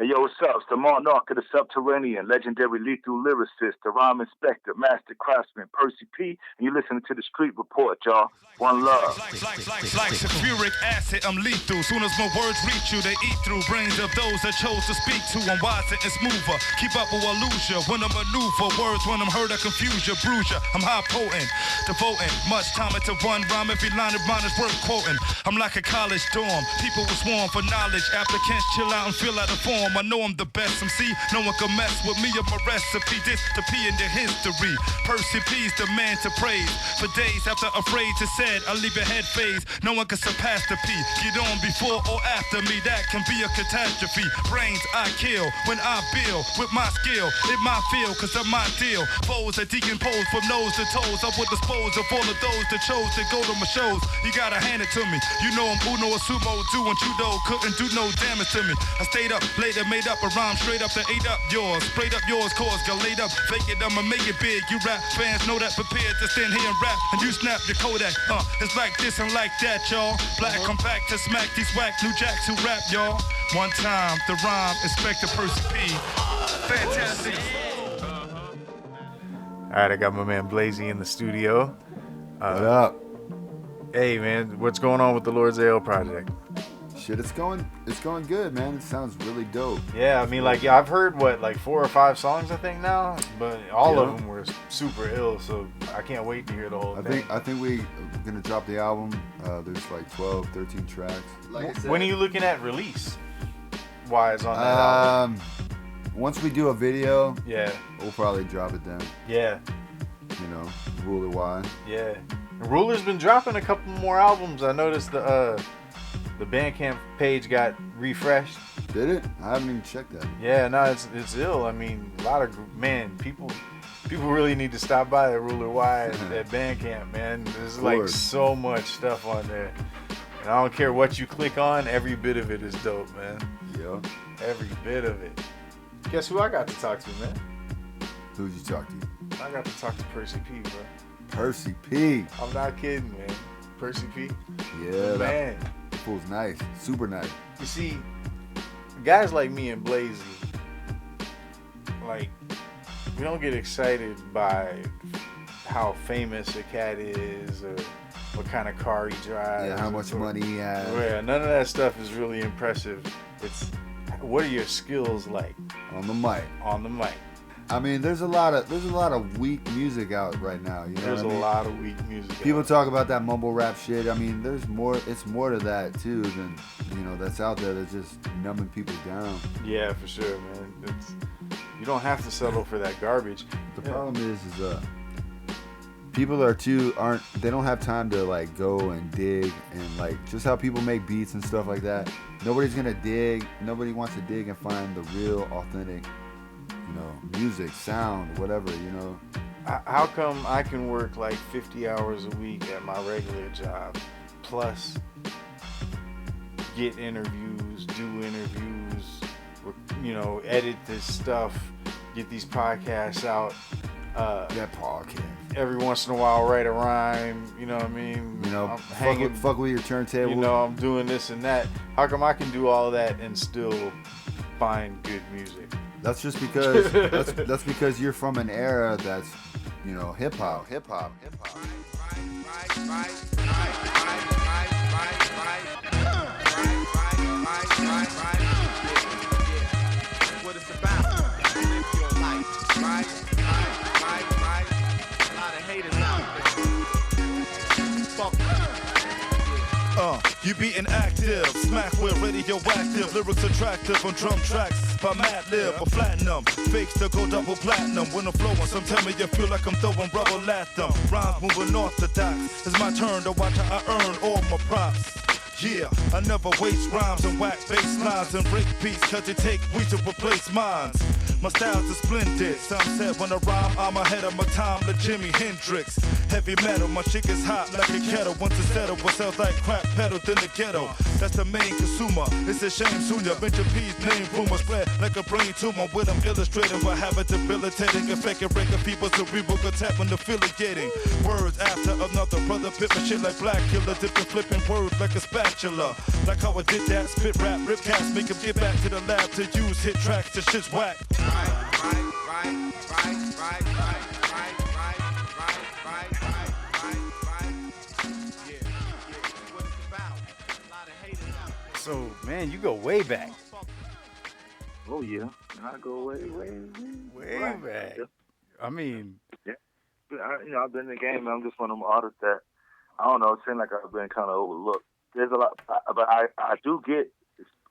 Hey, yo, what's up? It's the monarch of the subterranean, legendary lethal lyricist, the rhyme inspector, Mastered Craftsman Percee P, and you're listening to the Street Report, y'all. One love. Like sulfuric acid, I'm lethal. Soon as my words reach you, they eat through brains of those that chose to speak to. I'm wiser and smoother. Keep up or I lose you. When I maneuver, words when I'm heard, I confuse you, bruise you. I'm high potent, devoting much time into one rhyme. Every line of mine is worth quoting. I'm like a college dorm. People will swarm for knowledge. Applicants chill out and fill out a form. I know I'm the best MC. No one can mess with me or my recipe. This the P in the history. Percee P's the man to praise. For days after afraid to say, I leave your head phase. No one can surpass the P. Get on before or after me. That can be a catastrophe. Brains I kill when I build with my skill. It my feel, cause I'm my deal. Foes that decompose from nose to toes. I would dispose of all of those that chose to go to my shows. You gotta hand it to me. You know I'm Uno or Sumo doing judo. Couldn't do no damage to me. I stayed up later, made up a rhyme straight up to ate up yours. Sprayed up yours, cause got laid up. Fake it, I'ma make it big. You rap fans know that, prepared to stand here and rap. And you snap your Kodak. It's like this and like that, y'all. Black come back to smack these whack new jacks who rap, y'all. One time, the rhyme, Inspector Percee P. Fantastic. All right, I got my man Blazy in the studio. What up? Hey, man, what's going on with the Lord's Ale project? Shit, it's going good, man. It sounds really dope. Yeah, I mean, like, I've heard, like 4 or 5 songs, I think, now, but all of them were super ill, so I can't wait to hear the whole thing. I think we're going to drop the album. There's like 12, 13 tracks. When are you looking at release-wise on that album? Once we do a video, yeah, we'll probably drop it then. Yeah. You know, Ruler Y. Yeah. Ruler's been dropping a couple more albums. I noticed the Bandcamp page got refreshed. Did it? I haven't even checked that. Yeah, no, it's ill. I mean, a lot of people really need to stop by the Ruler Y at Bandcamp, man. There's like so much stuff on there, and I don't care what you click on. Every bit of it is dope, man. Yeah. Every bit of it. Guess who I got to talk to, man? Who'd you talk to? I got to talk to Percee P, bro. Percee P. I'm not kidding, man. Percee P. Yeah, man. That fool's nice. Super nice. You see, guys like me and Blazy, like, we don't get excited by how famous a cat is or what kind of car he drives. Yeah, how much money he has. Yeah, none of that stuff is really impressive. It's what are your skills like on the mic? On the mic. I mean, there's a lot of weak music out right now. You know, there's a lot of weak music. People talk about that mumble rap shit. I mean, there's more. It's more to that too than that's out there that's just numbing people down. Yeah, for sure, man. You don't have to settle for that garbage. The problem is people they don't have time to like go and dig and like just how people make beats and stuff like that. Nobody's gonna dig. Nobody wants to dig and find the real, authentic, music, sound, whatever, How come I can work like 50 hours a week at my regular job, plus get interviews, do interviews, edit this stuff, get these podcasts out. That podcast. Every once in a while, write a rhyme. You know what I mean? Fuck with your turntable. I'm doing this and that. How come I can do all of that and still find good music? That's just because that's because you're from an era that's, hip hop. What it's about. Live your life, right? A lot of haters out there. You be inactive, smack with radioactive, lyrics attractive on drum tracks by Madlib or Platinum. Fakes to go double platinum when I'm flowing. Some tell me you feel like I'm throwing rubble at them. Rhymes moving orthodox. It's my turn to watch how I earn all my props. Yeah, I never waste rhymes and whack bass lines and break beats, cause it take weeks to replace minds. My styles are splendid. Some said when I rhyme, I'm ahead of my time, like Jimi Hendrix. Heavy metal, my shit is hot like a kettle. Once it's settled, what sells like crack pedals in the ghetto. That's the main consumer. It's a shame sooner. Venture P's name rumor spread like a brain tumor. With them illustrating for habit debilitating effect and breaking people's cerebral attack when affiliating. Words after another brother pippin' shit like black killer. Dipping flipping words like a spatula. Like how I did that, spit rap, rip cast, make him get back to the lab to use hit tracks. The shit's whack. So, man, you go way back. Oh yeah, I go way Back. I mean, yeah. I've been in the game. I'm just one of them artists that I don't know. It seems like I've been kind of overlooked. There's a lot, but I do get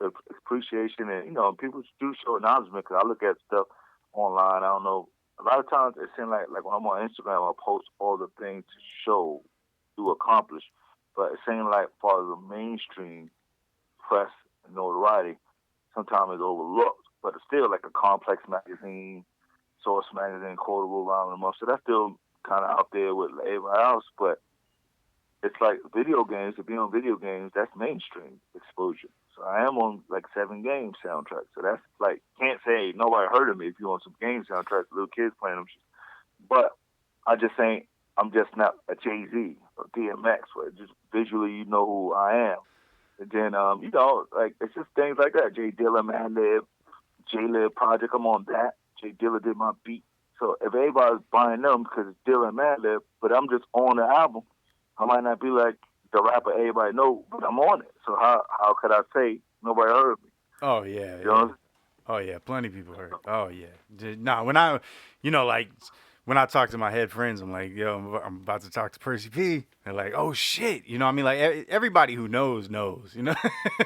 appreciation, and people do show acknowledgement because I look at stuff online. I don't know. A lot of times it seems like when I'm on Instagram, I post all the things to show, to accomplish. But it seems like for the mainstream press and notoriety, sometimes it's overlooked. But it's still like a Complex magazine, Source magazine, Quotable, Rhyme of the Month. So that's still kind of out there with everybody else. But it's like video games. To be on video games, that's mainstream exposure. So I am on like 7 game soundtracks. So that's like, can't say nobody heard of me if you're on some game soundtracks, little kids playing them. But I just saying, I'm just not a Jay-Z or DMX, where just visually you know who I am. And then, like, it's just things like that. Jay Dilla, Madlib, J-Lib Project, I'm on that. Jay Dilla did my beat. So if everybody's buying them because it's Dilla and Madlib, but I'm just on the album, I might not be like the rapper everybody know, but I'm on it. So how could I say nobody heard me? oh yeah, You know? oh yeah, plenty of people heard. Oh yeah, nah. When I, like when I talk to my head friends, I'm like, yo, I'm about to talk to Percee P. They're like, oh shit, I mean, like everybody who knows, you know,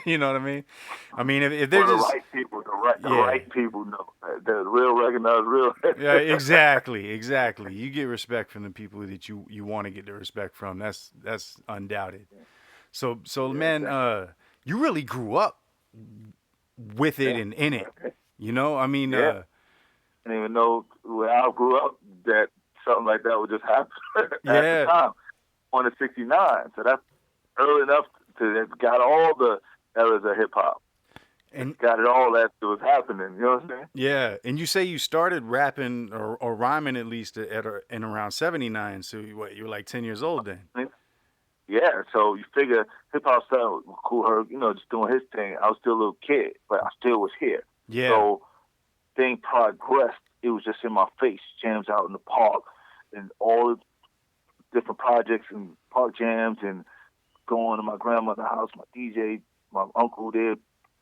you know what I mean? I mean, if they're the just right people, the right people know. The real recognize real. yeah, exactly. You get respect from the people that you want to get the respect from. That's undoubted. So yeah, man, exactly. You really grew up with it and in it. I mean, yeah. I didn't even know when I grew up that something like that would just happen at the time. On the 69, so that's early enough to have got all the eras of hip hop. And got it all as it was happening, you know what I'm saying? Yeah, and you say you started rapping or rhyming at least in around 79, so you were like 10 years old then? Yeah, so you figure hip-hop style was Cool Herc, just doing his thing. I was still a little kid, but I still was here. Yeah. So thing progressed. It was just in my face, jams out in the park, and all the different projects and park jams, and going to my grandmother's house, my DJ, my uncle there,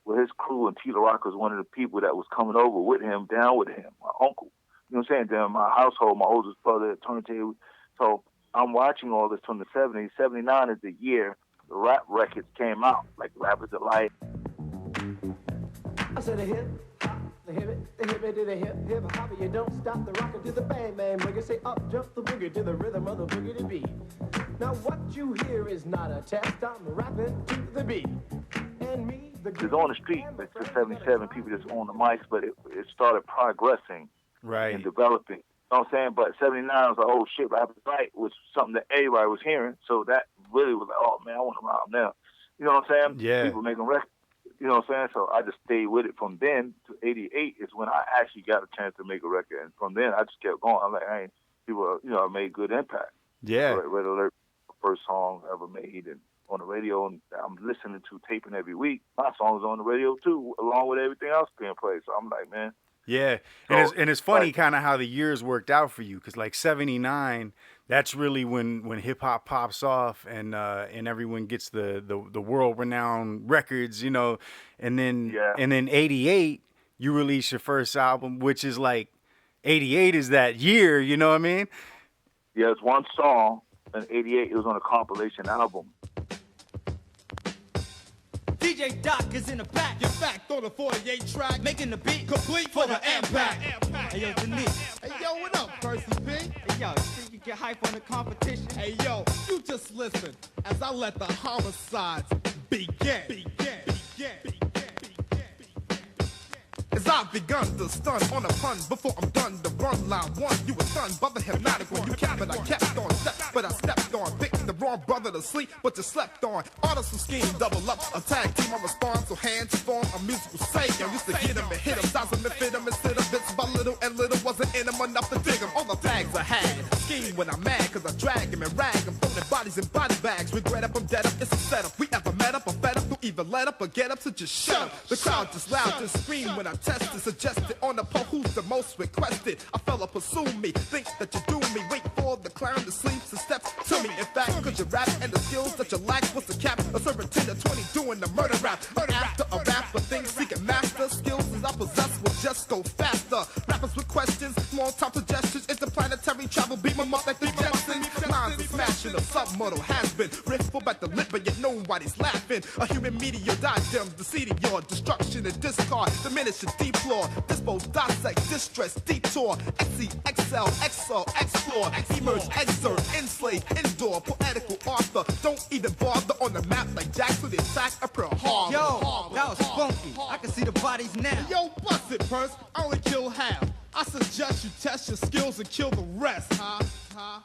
with his crew, and Tito Rock was one of the people that was coming over with him, down with him, my uncle. You know what I'm saying? Then my household, my oldest brother, turntable. So I'm watching all this from the 70s. 79 is the year the rap records came out, like Rappers Delight. I said a hip hop, the hip it to the hip hop, you don't stop the rocker to the bang bang boogie. Say up jump the boogie to the rhythm of the boogie to beat. Now what you hear is not a test. I'm rapping to the beat. And me. It's on the street, it's just 77 people just on the mics, but it started progressing and developing. You know what I'm saying? But 79 was like, oh shit, Rappers Right was something that everybody was hearing. So that really was like, oh man, I want to rhyme now. You know what I'm saying? Yeah. People making records. You know what I'm saying? So I just stayed with it from then to 88 is when I actually got a chance to make a record. And from then I just kept going. I'm like, people, I made good impact. Yeah. So Red Alert, first song I ever made, and on the radio, and I'm listening to taping every week. My song's on the radio too, along with everything else being played. So I'm like, man. Yeah, so, and it's funny kind of how the years worked out for you, because like 79, that's really when hip hop pops off and everyone gets the world renowned records, and then 88 you release your first album, which is like 88 is that year, you know what I mean? Yeah, it's one song, and 88 it was on a compilation album. DJ Doc is in the back. Get back on the 48 track, making the beat complete for the impact. Hey yo, Denise. Hey yo, what up, Percee P? Hey yo, think you get hype on the competition? Hey yo, you just listen as I let the homicides begin. Cause I've begun to stun on a pun before I'm done to run line one. You were stunned by the hypnotic when you kept it. I kept on step, but I stepped on. Picked the wrong brother to sleep, but you slept on. Artists who scheme, double up, a tag team, I respond. So hands form a musical savior. Used to get him and hit him, size him and fit him and sit him. Bits by little and little wasn't in him enough to dig him. All the tags I had, scheme when I'm mad, cause I drag him and rag him. Throwing bodies in body bags, regret up, I'm dead up, it's a setup. We ever met up or fed up, don't even let up or get up, so just shut up. The crowd just loud, just scream when I test it. Suggested on the poll who's the most requested. A fella pursue me, think that you do me. Wait for the clown to sleep, so step to me. In fact, could you rap and the skills that you lack? What's the cap? A servant 10 to 20 doing the murder rap. After a rap, but things seeking master skills as I possess will just go faster. Rappers with questions, small time suggestions, interplanetary travel, beat my up like the Jetsons. Lines are smashing, a submodal has been riffed at the lip, but yet nobody's laughing. A human meteor diadems, the seed of your destruction and discard, diminish and deplore, dispose, dissect, distress, detour, XCXL, XO, explore, emerge, exert, enslave, indoor, poetical author. Don't even bother on the map like Jackson, the attack of Pearl Harbor. Yo, that was funky. I can see the bodies now. Yo, bust it, Purse. I only kill half. I suggest you test your skills and kill the rest, huh?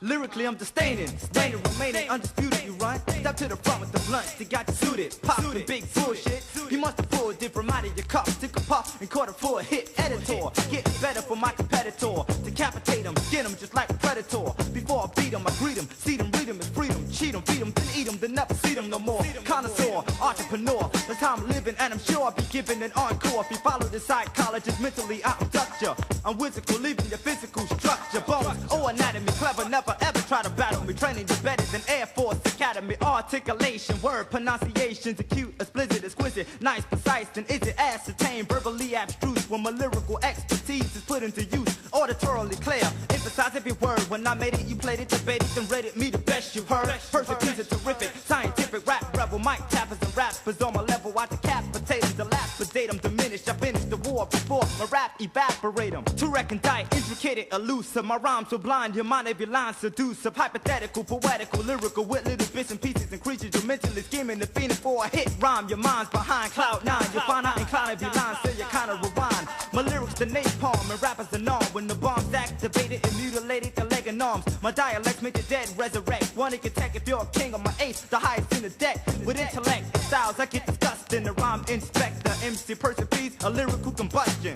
Lyrically, I'm disdaining, staining, remaining undisputed. You run, step to the front with the blunt. They got you suited, pop the big bullshit. You must have pulled it from out of your cup, took a puff and caught it for a hit. Editor, getting better for my competitor. Decapitate him, get him just like a predator. Before I beat him, I greet him, seed him, read him, it's freedom. Cheat him, feed him, then eat him, then never see them no more. Connoisseur, entrepreneur, that's how I'm living, and I'm sure I'll be giving an encore. If you follow the psychologist mentally, I'll abduct ya. I'm whimsical, leaving your physical structure. Bones, oh anatomy, clever, never ever try to battle me. Training you better than Air Force Academy. Articulation, word pronunciations, acute, explicit, exquisite, nice, precise, and is it ascertained? Verbally abstruse when my lyrical expertise is put into use. Auditorily clear, emphasize every word. When I made it, you played it, debated, then rated me the best you've heard. Perfect, piece of terrific, scientific rap rebel, mic tappers and rappers on my level. I decapitate them, dilapidate them, diminish. I finish the war before my rap evaporate them. To recondite, intricate, elusive. My rhymes so blind, your mind every line seducive. Hypothetical, poetical, lyrical, with little bits and pieces and creatures. You're mentally scheming the fiending for a hit rhyme. Your mind's behind cloud nine. You'll find out inclined if you line, so you kinda rewind. My lyrics the napalm and rappers the norm. When the bomb's activated and mutilated the leg and arms. My dialects make the dead resurrect. One it can take if you're a king of my ace, the highest in the deck. With intellect and styles, I get disgusting. The rhyme inspector, MC Percee P, a lyrical combustion.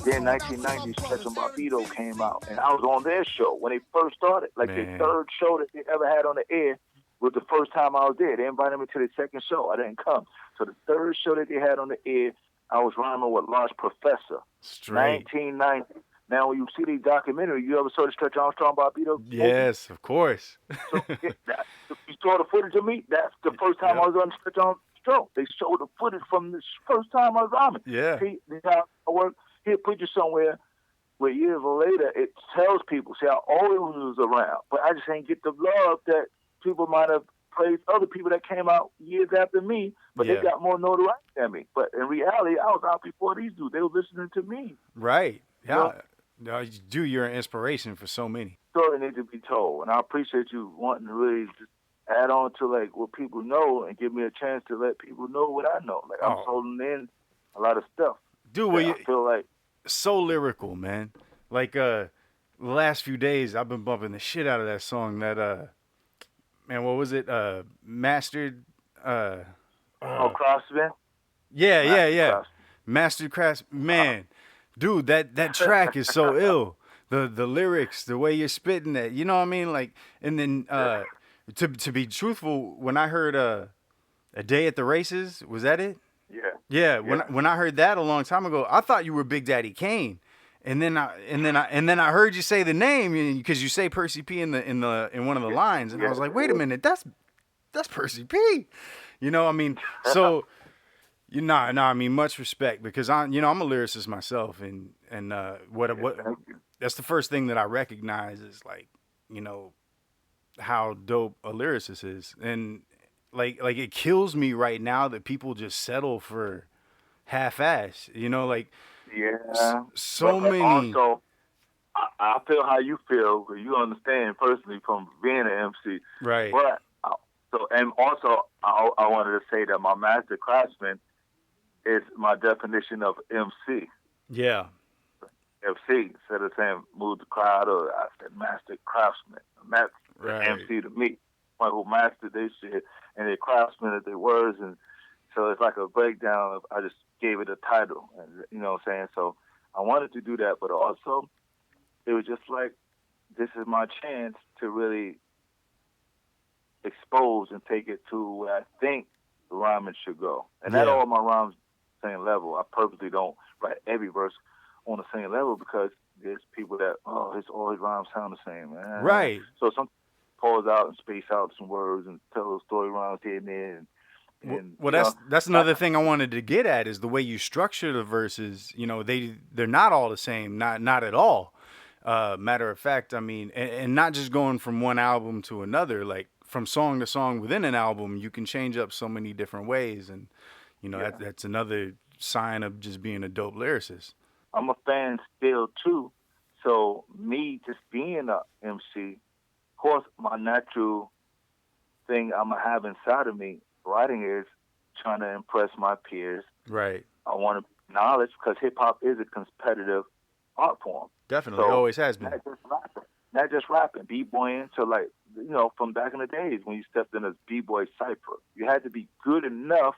Then 1990, Special Barbito came out, and I was on their show when they first started. Like their third show that they ever had on the air was the first time I was there. They invited me to their second show. I didn't come. So the third show that they had on the air, I was rhyming with Large Professor. Straight. 1990. Now, when you see the documentary, you ever saw the Stretch Armstrong Barbito? Yes, of course. So you saw the footage of me? That's the first time I was on Stretch Armstrong. They showed the footage from the first time I was rhyming. Yeah. See how I work? He'll put you somewhere where years later it tells people, see, I always was around, but I just ain't get the love that people might have praised other people that came out years after me, but they got more notoriety than me. But in reality, I was out before these dudes. They were listening to me. Right. Yeah. You know? No, dude, you're an inspiration for so many. Story need to be told, and I appreciate you wanting to really just add on to like what people know and give me a chance to let people know what I know. Like I'm holding in a lot of stuff. Dude, well, I feel like so lyrical, man. Like the last few days, I've been bumping the shit out of that song. That man, what was it? Mastered. Craftsman. Yeah. Mastered Craftsman. Man, dude, that track is so ill. The lyrics, the way you're spitting that, you know what I mean? Like, and then to be truthful, when I heard A Day at the Races, was that it? Yeah. When I heard that a long time ago, I thought you were Big Daddy Kane, and then I heard you say the name because you say Percee P in one of the lines, and I was like, wait a minute, that's Percee P. You know, I mean, so I mean, much respect because I'm a lyricist myself, and what that's the first thing that I recognize is like, how dope a lyricist is, and like it kills me right now that people just settle for half-ass, so many. Also, I feel how you feel because you understand personally from being an MC, right? But I wanted to say that my Master Craftsman, is my definition of MC. Yeah. MC, instead of saying move the crowd, or I said mastered craftsman. That's Right. MC to me. One who mastered their shit and they craftsmen at their words, and so it's like a breakdown of, I just gave it a title, and you know what I'm saying? So I wanted to do that, but also it was just like, this is my chance to really expose and take it to where I think the rhyming should go. And not all my rhymes same level. I purposely don't write every verse on the same level because there's people that, all his rhymes sound the same, man. Right. So some pause out and space out some words and tell those story rhymes here and there. And well, that's another thing I wanted to get at is the way you structure the verses. You know, they're not all the same, not at all. Matter of fact, I mean, and not just going from one album to another, like from song to song within an album, you can change up so many different ways, and you know that's another sign of just being a dope lyricist. I'm a fan still too, so me just being a MC, of course, my natural thing I'm gonna have inside of me writing is trying to impress my peers. Right. I want to knowledge because hip hop is a competitive art form. Definitely, so always has been. Not just rapping, b-boying. So like, you know, from back in the days when you stepped in as b-boy cypher, you had to be good enough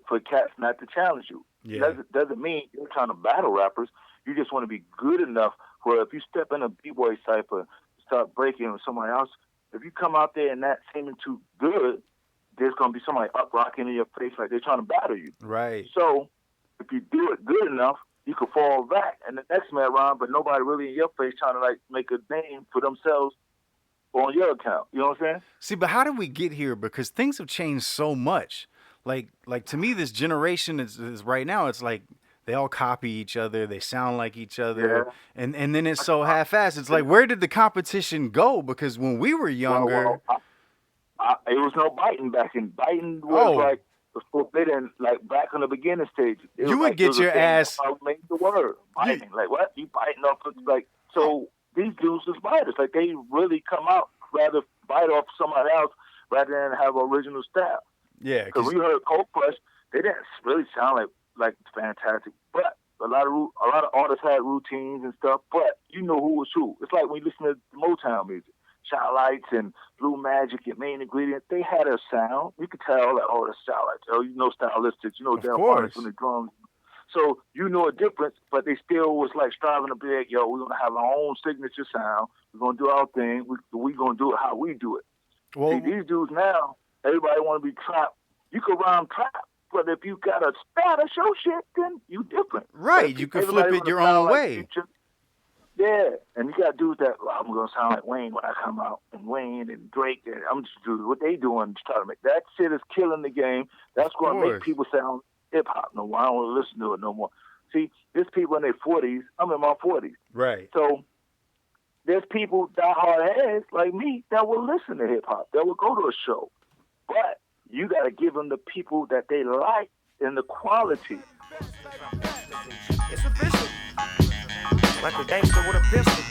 for cats not to challenge you. Yeah. Doesn't mean you're trying to battle rappers. You just want to be good enough where if you step in a b-boy cypher, start breaking with somebody else, if you come out there and not seeming too good, there's going to be somebody up rocking in your face like they're trying to battle you. Right. So if you do it good enough, you could fall back and the next man rhyme, but nobody really in your face trying to like make a name for themselves on your account. You know what I'm saying? See, but how did we get here? Because things have changed so much. Like to me, this generation is right now, it's like they all copy each other. They sound like each other. Yeah. And then it's so half-assed. It's like, where did the competition go? Because when we were younger... it was no biting back then. Biting was like forbidden, like back on the beginning stage. You would get your ass... Make the word. Biting. Like, what? You biting off... Like, so these dudes was biters. Like, they really come out, rather bite off somebody else rather than have original style. Yeah. Because we heard Cold Crush, they didn't really sound like fantastic. But a lot of artists had routines and stuff, but you know who was who. It's like when you listen to Motown music. Shot Lights and Blue Magic and Main Ingredient, they had a sound. You could tell that, the Shot Lights, you know stylistics, you know damn artists on the drums. So you know a difference, but they still was like striving to be like, yo, we're going to have our own signature sound. We're going to do our thing. We're going to do it how we do it. Well, see, these dudes now, everybody want to be trap. You could rhyme trap, but if you got a style to show shit, then you different. Right, you can flip it your own way. Future. Yeah, and you got dudes that, I'm going to sound like Wayne when I come out, and Wayne and Drake, and I'm just doing what they doing to try to make that shit is killing the game. That's going to make people sound hip-hop no more. I don't want to listen to it no more. See, there's people in their 40s. I'm in my 40s. Right. So there's people, diehard heads like me, that will listen to hip-hop, that will go to a show. But you got to give them the people that they like and the quality. It's official. Like a gangster with a pistol.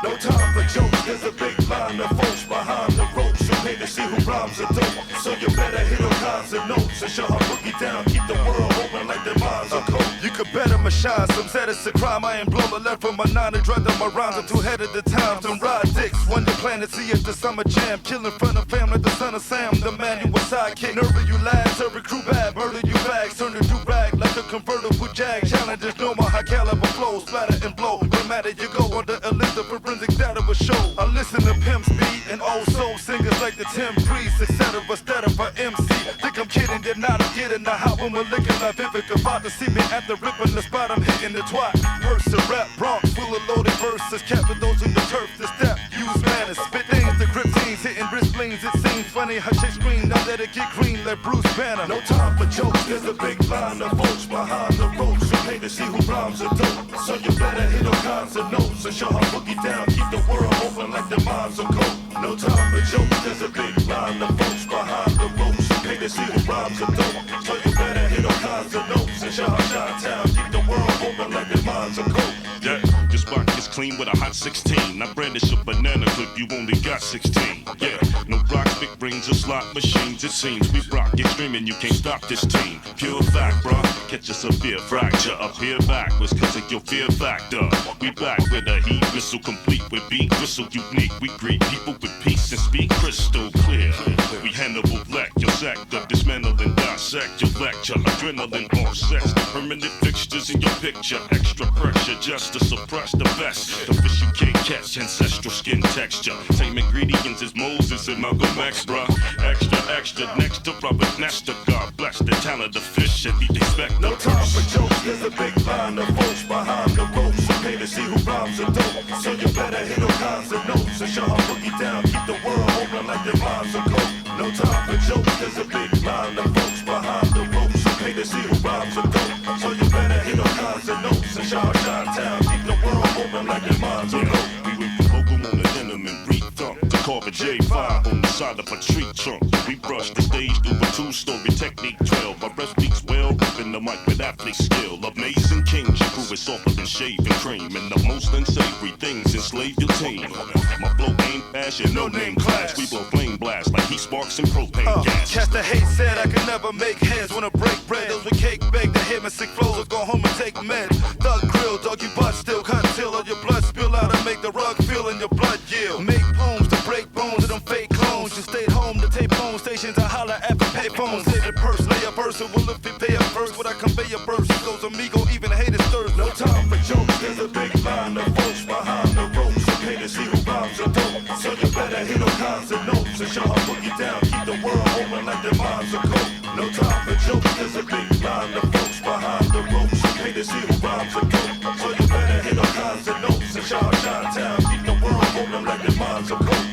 No time for jokes, there's a big line of folks behind the ropes who pay to see who rhymes are dope. So you better hit all kinds of notes and show her boogie down. Keep the world open like their minds are cold. You could bet I'ma shine, some said it's a crime. I ain't blow the left from my 9 and dread that my rhymes are too ahead of the times. Them ride dicks, one the planet, see at the summer jam. Killing front of family, the son of Sam, the man who was sidekick. Nervous you lads, every crew bad, murder you bags, turn the do-rag like a convertible jag. Challenges normal, high caliber flow, splatter and blow. No matter you go under a list of forensic data will show. I listen to Pimp Speed and old soul singers like the Tim Priest, etc. Instead of a MC. Think I'm kidding, they're not. I'm getting the hot when we're licking la vivid. About to see me at the ripping the spot, I'm hitting the twat. Verse and rap, Bronx, full of loaded verses. Capture those in the turf, the step, use manners. Spit things, the grip teams, hitting wrist blings. It seems funny how they scream, now let it get green like Bruce Banner. No time for jokes, there's a big line of folks behind the ropes who pay to see who rhymes are dope. So you better hit all kinds of notes and show her boogie down. Keep the world open like the minds are cold. No time for jokes, there's a big line of folks behind the ropes who pay to see who rhymes are dope. So you better hit all kinds of notes and show her Chi-Town. Keep the world open like the minds are cold. Yeah, your spot gets clean with a hot 16. I brandish a banana clip, you only got 16. Yeah, no rocks, big ring, fiends or slot machines. It seems we rock extreme and you can't stop this team. Pure fact, bruh. Catch a severe fracture up here backwards cause of your fear factor. We back with a heat whistle complete with beat whistle unique. We greet people with peace and speak crystal clear. We Hannibal Black, your sector, dismantle and dissect your lecture. Adrenaline offsets the permanent fixtures in your picture. Extra pressure just to suppress the best. The fish you can't catch, ancestral skin texture. Same ingredients as Moses and Malcolm X, bruh. Extra, next to Robert Nestor. God bless the talent of fish and the expect No time for jokes, there's a big line of folks behind the ropes. So pay to see who rhymes are dope. So you better hit all kinds of notes and show how boogie down. Keep the world open like their minds are cold. No time for jokes, there's a big line of folks behind the ropes. So pay to see who rhymes are dope. So you better hit all kinds of notes and show how Chi-Town. Keep the world open like their minds are cold. We went from Oklahoma on the denim and re-thump to carve a J5 on the side of a tree trunk. We brushed the stage through a two-story technique trail. My breath speaks well, ripping the mic with athlete skill. Amazing kings, your crew is softer than shaving cream. And the most unsavory things enslave your team. My flow ain't passion, no name class. We blow flame blast like heat sparks and propane gas. Cast the hate said I could never make heads. Wanna break bread, those with cake bake. The hit my sick flows, let's go home and take meds. Thug grill, dog you butt still cut till all your blood spill out and make the rug feel in your blood yield. Make poems to break bones of them fake clones. You stayed home to tape phone stations. I holler at the pay phones. Say the purse, lay a verse, so will if you pay a first. Would I convey a verse? It goes amigo, even haters thirst. No time for jokes, there's a big line of folks behind the ropes. So pay to see who rhymes are dope. So you better hit all kinds of notes and show how boogie down. Keep the world open like their minds are cold. No time for jokes, there's a big line of folks behind the ropes. So pay to see who rhymes are dope. So you better hit all kinds of notes and show how Chi-Town. Keep the world open like their minds are cold.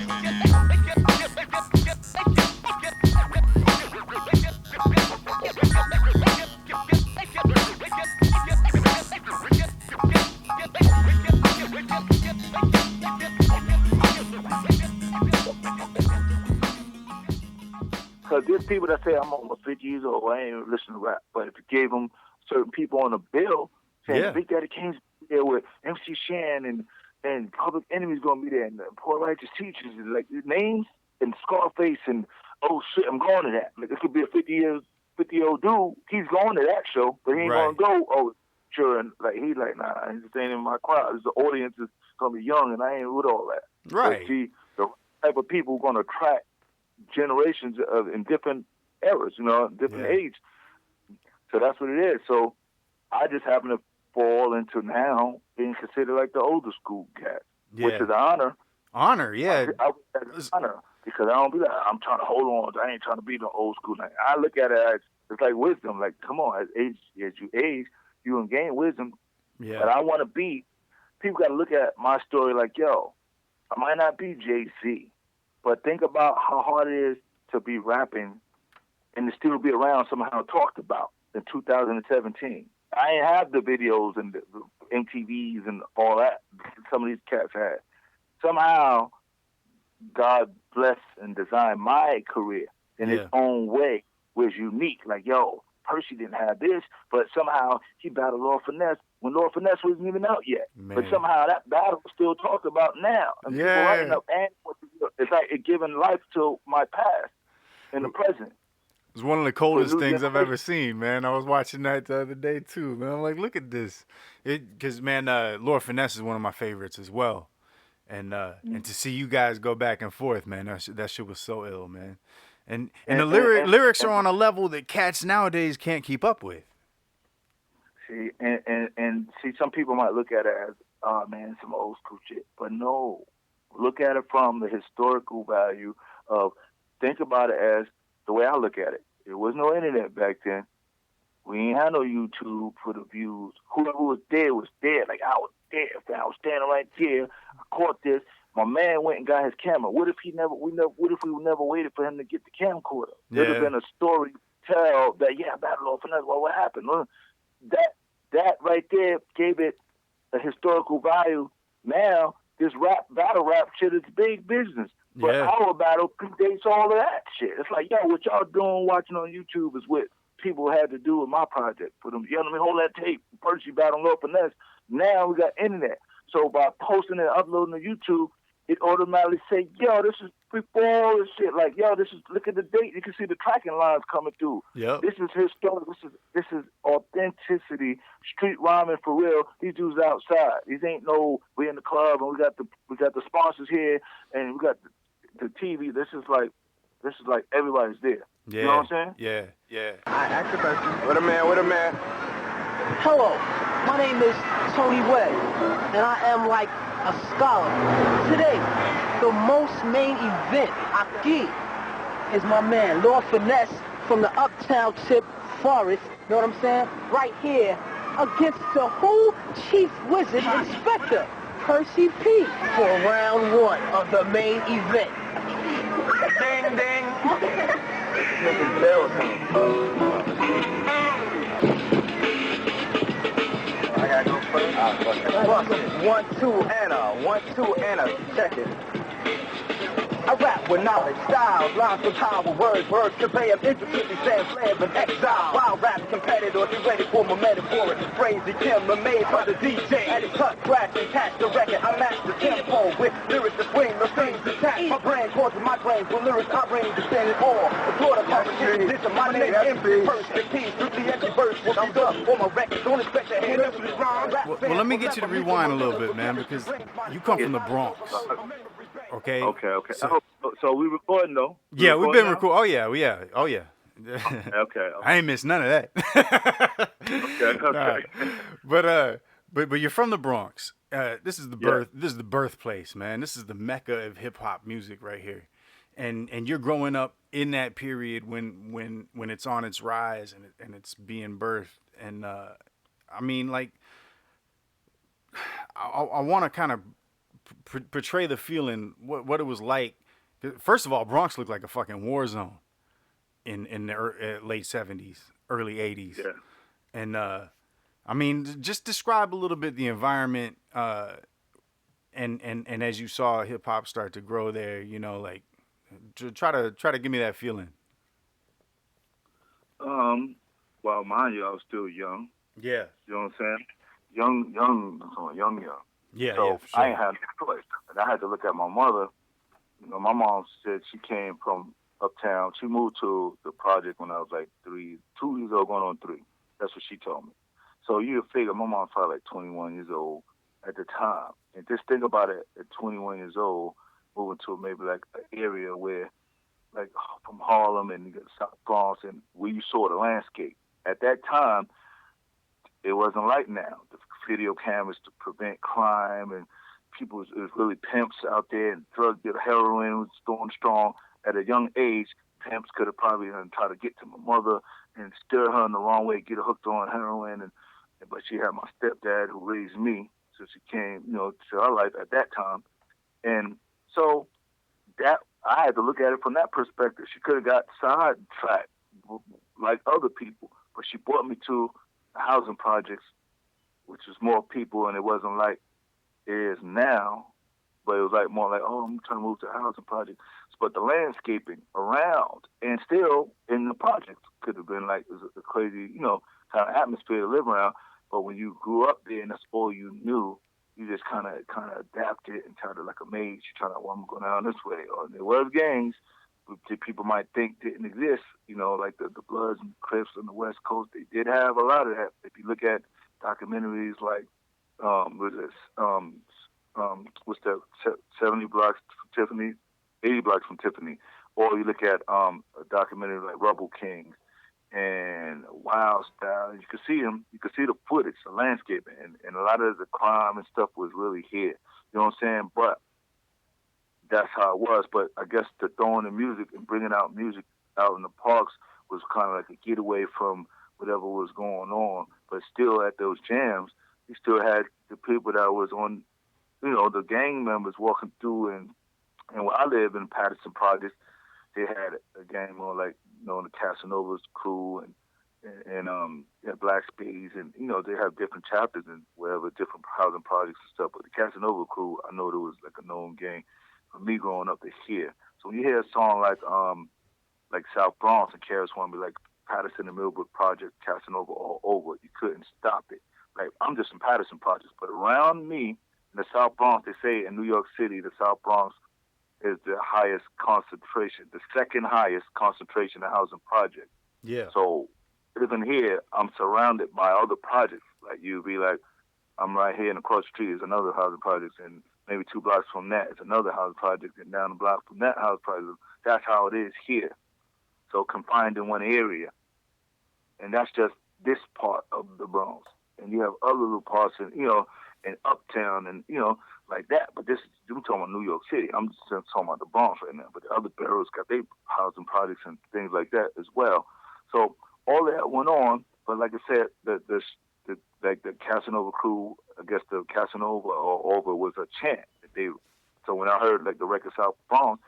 Because there's people that say I'm almost 50 years old, I ain't even listen to rap. But if you gave them certain people on a bill saying Big Daddy Kane's there with MC Shan and Public Enemy's going to be there and the Poor Righteous Teachers, and like names and Scarface and oh shit, I'm going to that. Like it could be a 50-year-old dude. He's going to that show, but he ain't going to go. Oh, sure, and like he's like, nah, I just ain't in my crowd. The audience is going to be young, and I ain't with all that. Right. But see, the type of people going to attract generations of in different eras, different age. So that's what it is. So I just happen to fall into now being considered like the older school cat, which is an honor. Honor, yeah. I it's honor because I don't be like I'm trying to hold on. I ain't trying to be the old school. Like, I look at it as it's like wisdom. Like, come on, as you age, you can gain wisdom. Yeah. But I want to be. People got to look at my story like, yo, I might not be Jay-Z, but think about how hard it is to be rapping and to still be around somehow talked about in 2017. I ain't have the videos and the MTVs and all that some of these cats had. Somehow, God blessed and designed my career in its own way, was unique. Like, yo, Percee didn't have this, but somehow he battled Lord Finesse when Lord Finesse wasn't even out yet. Man. But somehow that battle is still talked about now. And people writing up, and it's like it giving life to my past in the present. It's one of the coldest things I've ever seen, man. I was watching that the other day, too, man. I'm like, look at this. Because, man, Lord Finesse is one of my favorites as well. And to see you guys go back and forth, man, that shit was so ill, man. And the lyrics are on a level that cats nowadays can't keep up with. See, and see, some people might look at it as, oh, man, some old school shit. But no, look at it from the historical value of, think about it as the way I look at it. There was no internet back then. We ain't had no YouTube for the views. Whoever was dead was dead. Like, I was dead. I was standing right there. I caught this. My man went and got his camera. What if we never waited for him to get the camcorder? There'd have been a story tell that, I battled Lord Finesse. Well, what happened? That right there gave it a historical value. Now, this battle rap shit is big business. But our battle predates all of that shit. It's like, what y'all doing watching on YouTube is what people had to do with my project. For them, let me hold that tape. Percee battle Lord Finesse. Now we got internet. So by posting and uploading to YouTube, it automatically say, this is free fall and shit. Like, yo, look at the date. You can see the tracking lines coming through. Yep. This is his story. This is authenticity, street rhyming for real. These dudes outside. These ain't no, we in the club and we got the sponsors here and we got the TV. This is like everybody's there. Yeah. You know what I'm saying? Yeah, yeah. Ask the question. What a man. Hello, my name is Tony Webb, and I am like a scholar. Today, the most main event I give is my man, Lord Finesse, from the Uptown Tip Forest, you know what I'm saying? Right here, against the whole Chief Wizard Inspector, Percee P, for round one of the main event. Ding, ding. I gotta go first. 1, 2, and a. Check it. I rap with knowledge, styles, lines with power, words convey them intricately, stand flares and exile. Wild rap competitors, you ready for my metaphor? Phrase the Kim, made by the DJ. At his cut, scratch, and catch the record. I match the tempo with lyrics to swing, the things attached. My brain causes my brains with lyrics I bring to stand it all. The Florida competition, this is my name, MC Percee P. Through the empty verse, will be up on my record. Don't expect to hand up to this wrong. Well, let me get you to rewind a little bit, man, because you come from the Bronx. Okay. Okay. So we recording though? Yeah, we've been recording. Oh yeah. Okay. I ain't missed none of that. Okay. Nah. But you're from the Bronx. This is the birth. This is the birthplace, man. This is the mecca of hip hop music right here, and you're growing up in that period when it's on its rise and it's being birthed. And I mean, like, I want to kind of portray the feeling, what it was like. First of all, Bronx looked like a fucking war zone in the late 70s, early 80s. Yeah. And I mean, just describe a little bit the environment, and as you saw hip hop start to grow there, you know, like try to give me that feeling. Well, mind you, I was still young. Yeah. You know what I'm saying? Young. Yeah, so for sure. I ain't had no choice. And I had to look at my mother. You know, my mom said she came from uptown. She moved to the project when I was like 2 years old, going on 3. That's what she told me. So you figure my mom's probably like 21 years old at the time. And just think about it, at 21 years old, moving to maybe like an area where, like from Harlem and you got South Bronx, and where you saw the landscape. At that time, it wasn't like now. The video cameras to prevent crime, and people, it was really pimps out there, and drug dealer, heroin was going strong. At a young age, pimps could have probably tried to get to my mother and steer her in the wrong way, get her hooked on heroin. But she had my stepdad who raised me, so she came, you know, to our life at that time. And so that I had to look at it from that perspective. She could have got sidetracked like other people, but she brought me to housing projects, which was more people, and it wasn't like it is now, but it was like more like, oh, I'm trying to move to a housing project. But the landscaping around and still in the projects could have been like, it was a crazy, you know, kind of atmosphere to live around. But when you grew up there and that's all you knew, you just kind of adapted and tried to, like a maze, you trying to, well, I'm going down this way. Or there was gangs that people might think didn't exist, you know, like the Bloods and Crips on the West Coast. They did have a lot of that. If you look at documentaries like, what's that, 70 blocks from Tiffany, 80 blocks from Tiffany, or you look at a documentary like Rubble Kings and Wild Style. You could see them, you could see the footage, the landscaping, and a lot of the crime and stuff was really here. You know what I'm saying? But that's how it was. But I guess the throwing the music and bringing out music out in the parks was kind of like a getaway from whatever was going on. But still, at those jams, you still had the people that was on, you know, the gang members walking through. And where I live in Patterson Projects, they had a gang on, like, you know, the Casanova's crew and Black Spades, and, you know, they have different chapters and wherever, different housing projects and stuff. But the Casanova crew, I know there was like a known gang for me growing up to here. So when you hear a song like South Bronx and Karis One, be like Patterson and Millbrook Project, Casanova all over, you couldn't stop it. Like, I'm just in Patterson Projects, but around me in the South Bronx, they say in New York City, the South Bronx is the highest concentration, the second highest concentration of housing projects. Yeah. So living here, I'm surrounded by other projects. Like you'd be like, I'm right here, and across the street is another housing project, and maybe 2 blocks from that is another housing project, and down the block from that housing project. That's how it is here. So confined in one area, and that's just this part of the Bronx. And you have other little parts, in, in Uptown, and like that. But this, I'm talking about New York City. I'm just talking about the Bronx right now. But the other boroughs got their housing projects and things like that as well. So all that went on. But like I said, the Casanova crew, I guess the Casanova or Over was a chant. So when I heard like the record South Bronx,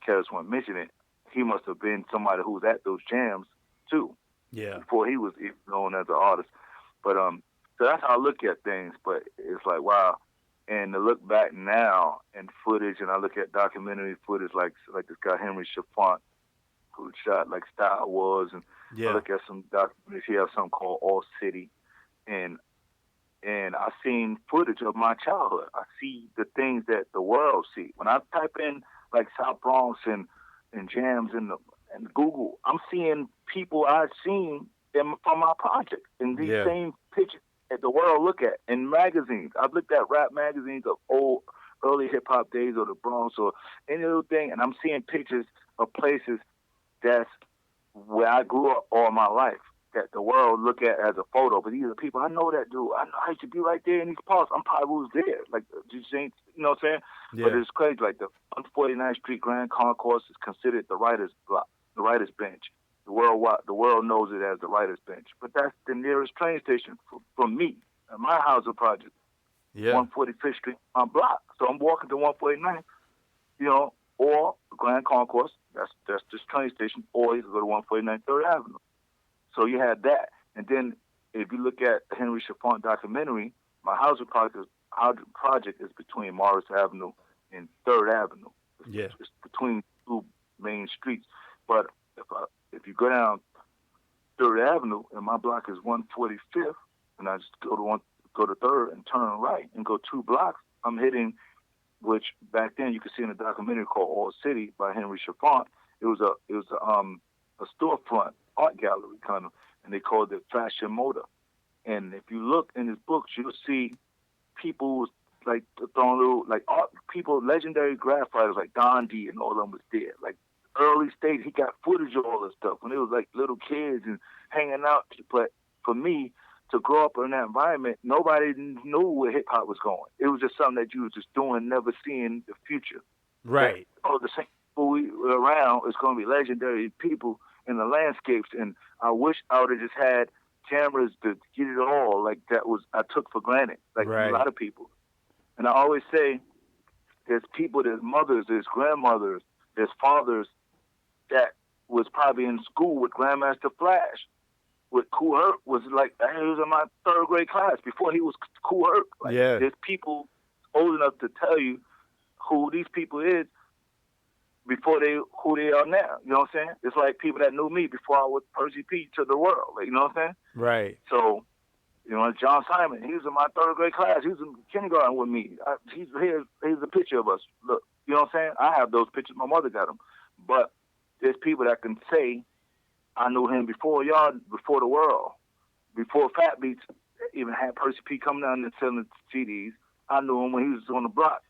Karis went mention it, he must have been somebody who was at those jams too. Yeah. Before he was even known as an artist. But so that's how I look at things. But it's like, wow. And to look back now and footage, and I look at documentary footage like this guy Henry Chiffant, who shot like Star Wars, and I look at some documentaries. He has something called All City, and I seen footage of my childhood. I see the things that the world see. When I type in like South Bronx and jams and Google, I'm seeing people I've seen from my project in these same pictures that the world look at in magazines. I've looked at rap magazines of old, early hip hop days or the Bronx or any little thing, and I'm seeing pictures of places that's where I grew up all my life that the world look at as a photo. But these are people, I know that dude. I know I used to be right there in these parts. I'm probably was there. Like, just ain't, you know what I'm saying? Yeah. But it's crazy. Like the 149th Street Grand Concourse is considered the writer's block, the writer's bench. The world knows it as the writer's bench. But that's the nearest train station from me, my housing project. 145th Street, my block. So I'm walking to 149th, or Grand Concourse. That's this train station. Or you can go to 149th 3rd Avenue. So you had that. And then if you look at Henry Chiffant documentary, my housing project is between Morris Avenue and 3rd Avenue. It's between 2 main streets. But if you go down 3rd Avenue, and my block is 145th, and I just go to 3rd and turn right and go 2 blocks, I'm hitting, which back then you could see in a documentary called All City by Henry Chiffant. It was a storefront art gallery kind of, and they called it Fashion Motor. And if you look in his books, you'll see people like throwing little like art people, legendary graph writers like Don D and all of them was there. Like early stage, he got footage of all this stuff when it was like little kids and hanging out. But for me to grow up in that environment, nobody knew where hip hop was going. It was just something that you were just doing, never seeing the future. Right. That, the same people we were around is going to be legendary people in the landscapes, and I wish I would have just had cameras to get it all. Like that was I took for granted. Like a lot of people. And I always say, there's people, there's mothers, there's grandmothers, there's fathers that was probably in school with Grandmaster Flash, with Kool Herc was like, he was in my 3rd grade class before he was Kool Herc. Like, there's people old enough to tell you who these people is before who they are now. You know what I'm saying? It's like people that knew me before I was Percee P to the world. Like, you know what I'm saying? Right. So, John Simon, he was in my 3rd grade class. He was in kindergarten with me. Here's a picture of us. Look, you know what I'm saying? I have those pictures. My mother got them. But there's people that can say, I knew him before y'all, before the world, before Fat Beats even had Percee P coming down and selling CDs. I knew him when he was on the block,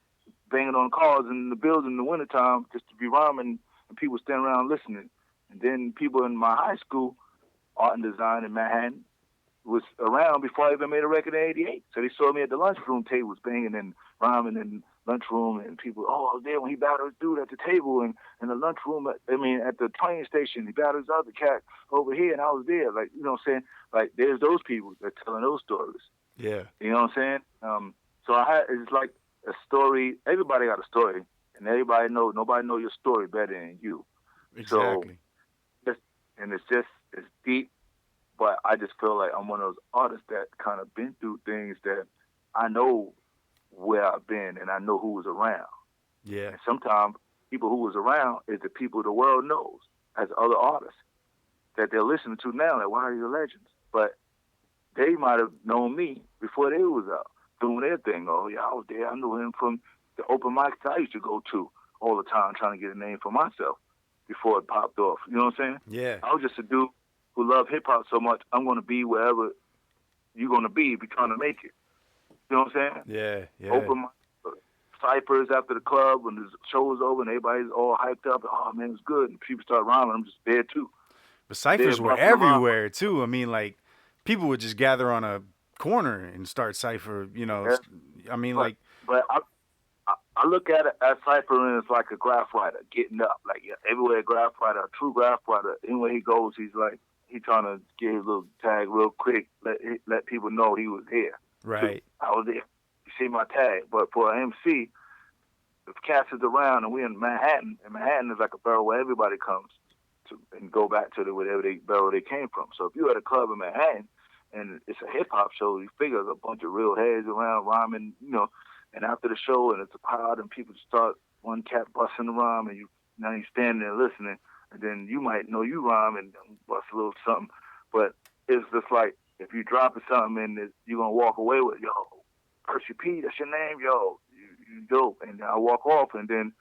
banging on cars in the building in the wintertime just to be rhyming, and people standing around listening. And then people in my high school, art and design in Manhattan, was around before I even made a record in '88. So they saw me at the lunchroom tables banging and rhyming in lunchroom, and people, I was there when he battled his dude at the table and in the lunchroom. At the train station, he battled his other cat over here, and I was there. Like, you know what I'm saying? Like, there's those people that are telling those stories. Yeah. You know what I'm saying? So it's like a story. Everybody got a story, and nobody know your story better than you. Exactly. So, it's deep. But I just feel like I'm one of those artists that kind of been through things that I know where I've been and I know who was around. Yeah. And sometimes people who was around is the people the world knows as other artists that they're listening to now. Like, why are you legends? But they might have known me before they was out doing their thing. Oh, yeah, I was there. I knew him from the open mics I used to go to all the time trying to get a name for myself before it popped off. You know what I'm saying? Yeah. I was just a dude who loved hip-hop so much, I'm going to be wherever you're going to be if you're trying to make it. You know what I'm saying? Yeah, yeah. Open my ciphers after the club when the show was over and everybody's all hyped up. Oh, man, it's good. And people start rhyming. I'm just there, too. But ciphers were everywhere, too. I mean, like, people would just gather on a corner and start cipher, you know. Yeah. I mean, But I look at it as ciphering as like a graph writer getting up. Like, everywhere a graph writer, a true graph writer, anywhere he goes, he's trying to get his little tag real quick, let people know he was here. Right. So I was there. You see my tag. But for an MC, if cats is around and we're in Manhattan, and Manhattan is like a borough where everybody comes to and go back to whatever borough they came from. So if you're at a club in Manhattan and it's a hip-hop show, you figure there's a bunch of real heads around rhyming, you know, and after the show and it's a crowd and people start one cat busting the rhyme and now you standing there listening, and then you might know you rhyme and bust a little something. But it's just like, if you dropping something and you're going to walk away with, yo, Percee P, that's your name, yo, you dope. And I walk off, and then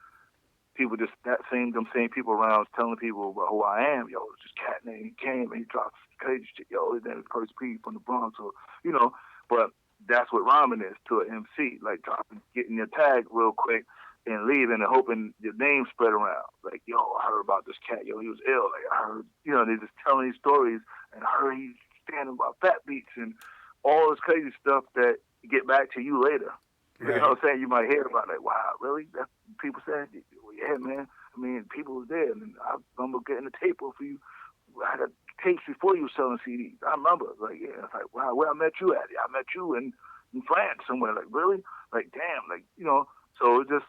people them same people around telling people about who I am. Yo, it's just cat name, he came and he dropped crazy shit. Yo, his name is Percee P from the Bronx, or, you know. But that's what rhyming is to an MC, like getting your tag real quick and leaving and hoping your name spread around. Like, yo, I heard about this cat. Yo, he was ill. Like, I heard, you know, they're just telling these stories, and I heard he's standing about fat beats and all this crazy stuff that get back to you later. Right. You know what I'm saying? You might hear about it. Like, wow, really? That's people saying? Well, yeah, man. I mean, people was there. And I remember getting a tape for you. I had tapes before you were selling CDs. I remember. Like, yeah, it's like, wow, where I met you at? I met you in France somewhere. Like, really? Like, damn. Like, you know, so it's just,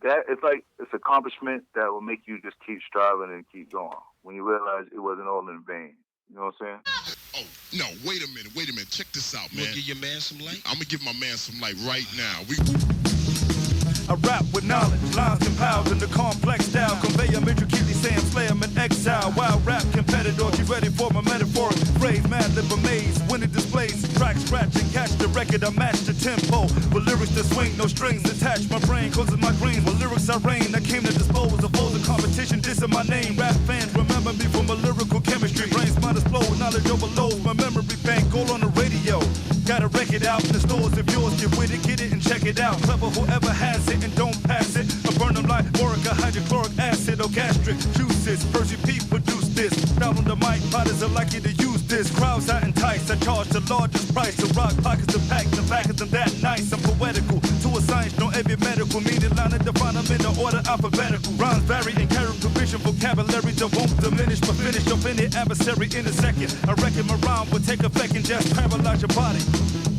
that it's like it's accomplishment that will make you just keep striving and keep going when you realize it wasn't all in vain. You know what I'm saying? Oh, no, wait a minute. Check this out, man. You gonna give your man some light? I'm gonna give my man some light right now. I rap with knowledge, lines compiled in the complex style. Convey a intricately saying slay him in exile. Wild rap competitor, get ready for my metaphor. Phrase, mad lib amaze, when it displays. Track, scratch, and catch the record, I match the tempo. With lyrics that swing, no strings attached. My brain causes my greens, with lyrics I reign. I came to dispose of foes of competition, dissing my name. Rap fans remember me from a lyrical chemistry. Brains might explode, knowledge overload. My memory bank, all on the radio. Got a record out in the stores if yours, get with it, get it and check it out. Clever whoever has it and don't pass it. I burn them like boric, hydrochloric acid or gastric juices. Percee P produced this. Down on the mic, potters are lucky to use this. Crowds out enticed, I charge the largest price. The rock pockets, the pack, the back of them that nice. I'm poetical, to a science, no every medical. Meaning line and define them in the order alphabetical. Rhymes vary in character, vision, vocabulary that won't diminish. But finish up any adversary in a second. I reckon my rhyme will take effect and just paralyze your body.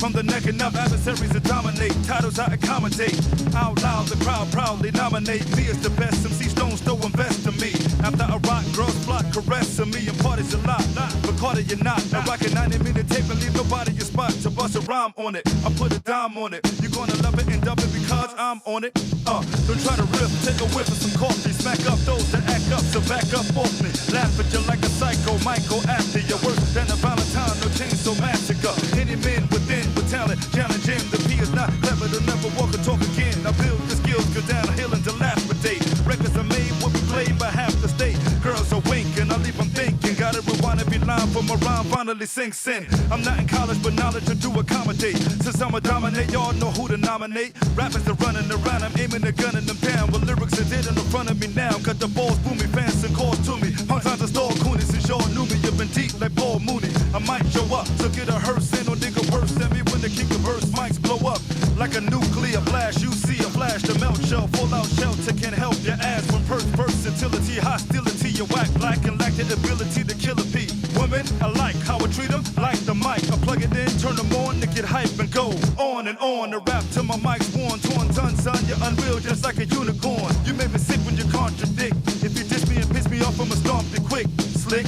From the neck enough adversaries to dominate. Titles I accommodate. Out loud, the crowd proudly nominate me as the best. MC Stones still invest in me. After I rock, girls flock caressing me and parties a lot. But Carter, you're not. I rock a 90-minute tape and leave nobody your spot to bust a rhyme on it. I put a dime on it. You're gonna love it and dub it because I'm on it. Don't try to riff, take a whiff of some coffee. Smack up those that act up, so back up off me. Laugh at you like a psycho, Michael after you. Worse than a Valentine, no chainsaw massacre. Any men within with talent, challenge him. The P is not clever to never walk or talk again. I build the skills, go downhill and dilapidate. Records are made, what we play by half the state. Girls are winking, I leave them thinking. Gotta rewind every line for my rhyme finally sinks in. I'm not in college, but knowledge will do accommodate. Since I'ma dominate, y'all know who to nominate. Rappers are running around, I'm aiming the gun and them down. With lyrics are dead in front of me now. Cut the balls, booming, fans and calls to me. Punchlines are stall coonies, since y'all knew me. You've been deep like Paul Mooney. I might show up, so get a hearse in or nigga worse than me when they kick the verse. Mics blow up like a nuclear blast. You see a flash, the melt shell, fallout shelter can help your ass. When versatility, hostility, you whack black and lack the ability to kill a beat. Women, I like how I treat them, like the mic. I plug it in, turn them on to get hype and go on and on. To rap till my mic's worn, torn, done, son. You're unreal, just like a unicorn. You make me sick when you contradict. If you diss me and piss me off, I'ma stomp it quick, slick.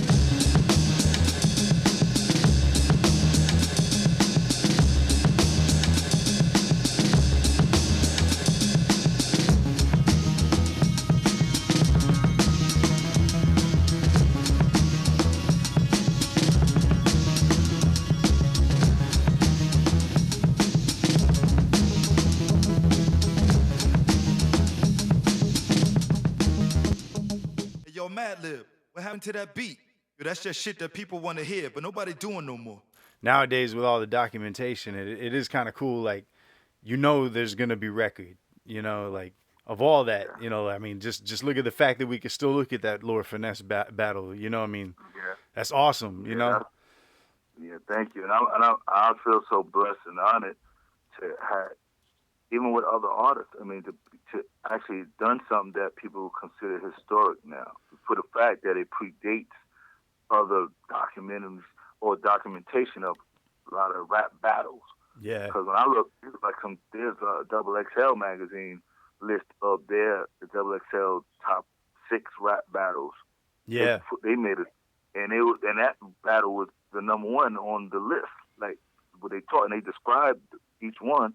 happened to that beat? That's just shit that people want to hear, but nobody doing no more. Nowadays, with all the documentation, it is kind of cool. Like, there's gonna be record. Like of all that. I mean, just look at the fact that we can still look at that Lord Finesse battle. I mean, that's awesome. Yeah, thank you. And I feel so blessed and honored to have, even with other artists, I mean, to actually done something that people consider historic now, for the fact that it predates other documentaries or documentation of a lot of rap battles. Yeah. Because when I look, there's a Double XL magazine list of the Double XL top 6 rap battles. Yeah. They made it, and that battle was the number 1 on the list. Like what they taught, and they described each one.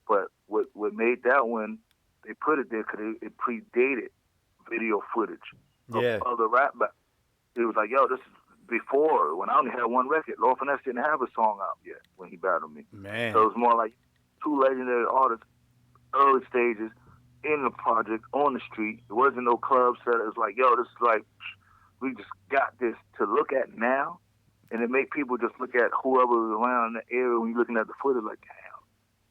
But what made that one, they put it there because it predated video footage of other rap battles. It was like, yo, this is before, when I only had one record. Lord Finesse didn't have a song out yet when he battled me. Man. So it was more like 2 legendary artists, early stages, in the project, on the street. There wasn't no club set. It was like, yo, this is like, we just got this to look at now. And it make people just look at whoever was around in the area when you're looking at the footage, like, damn,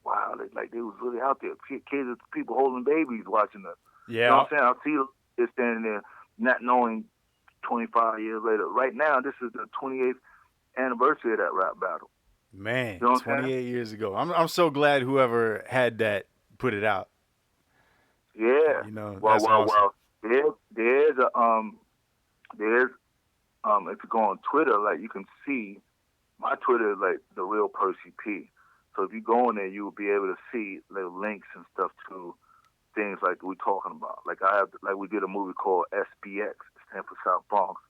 wow, they was really out there. Kids, people holding babies watching us. Yeah. You know what I'm saying? I see it standing there not knowing 25 years later. Right now, this is the 28th anniversary of that rap battle. Man, you know 28 years ago. I'm so glad whoever had that put it out. Yeah. That's awesome. Well, there's if you go on Twitter, like, you can see my Twitter is like the real Percee P. So if you go in there, you will be able to see little links and stuff to things like we're talking about. Like we did a movie called SBX, stands for South Bronx,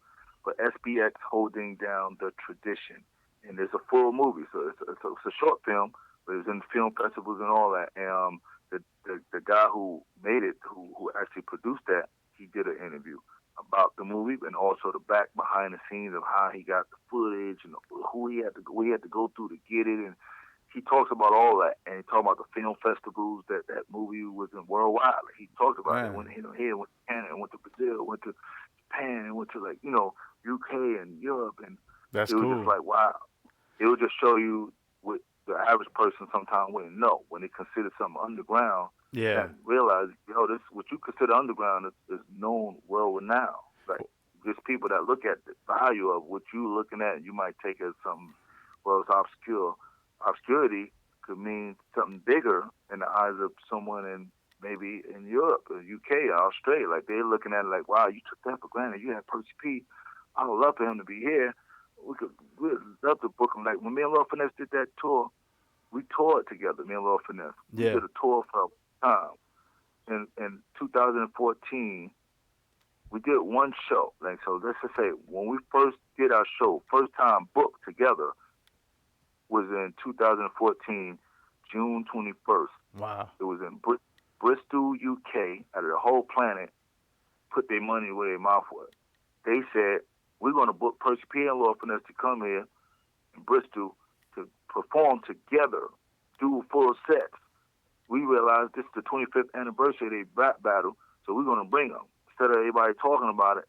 but SBX holding down the tradition, and there's a full movie, so it's a short film, but it's in film festivals and all that. And the guy who made it, who actually produced that, he did an interview about the movie and also the back behind the scenes of how he got the footage and who he had to go through to get it. And he talks about all that, and he talks about the film festivals that movie was in worldwide. Like, he talks about it when he went to Canada, went to Brazil, went to Japan, and went to UK and Europe, and that's it was cool. just like, wow. It would just show you what the average person sometimes wouldn't know when they consider something underground. Yeah. And realize, this what you consider underground is known world renowned. Like, just people that look at the value of what you're looking at, you might take as something, well, it's obscure. Obscurity could mean something bigger in the eyes of someone maybe in Europe or UK or Australia. Like, they're looking at it like, wow, you took that for granted. You had Percee P. I would love for him to be here. We'd love to book him. Like, when me and Lord Finesse did that tour, we toured together, me and Lord Finesse. Yeah. We did a tour for a time. In 2014, we did one show. Like, so let's just say when we first did our show, first time booked together, was in 2014, June 21st. Wow. It was in Bristol, UK. Out of the whole planet, put their money where their mouth was. They said, we're going to book Percee P and Lord Finesse to come here in Bristol to perform together, do full sets. We realized this is the 25th anniversary of their rap battle, so we're going to bring them. Instead of everybody talking about it,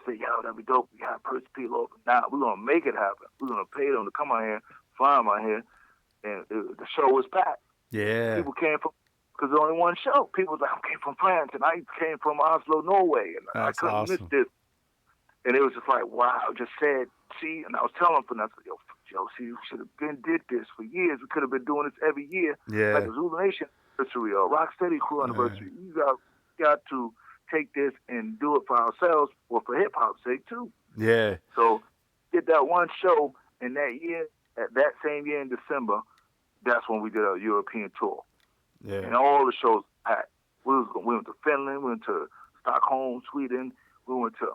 say, yo, that'd be dope. We got Percee P, Lord. Now we're going to make it happen. We're going to pay them to come out here, fly them out here, and the show was packed. Yeah. People came from, because there's only one show. People was like, I came from France, and I came from Oslo, Norway, and that's I couldn't awesome. miss this. And it was just like, wow, just said, see, and I was telling them, yo, see, you should have did this for years. We could have been doing this every year. Yeah. Like the Zulu Nation anniversary or Rocksteady Crew anniversary. You got to take this and do it for ourselves or for hip-hop's sake, too. Yeah. So did that one show, and that year, at that same year in December, that's when we did our European tour. Yeah. And all the shows packed. We went to Finland, we went to Stockholm, Sweden, we went to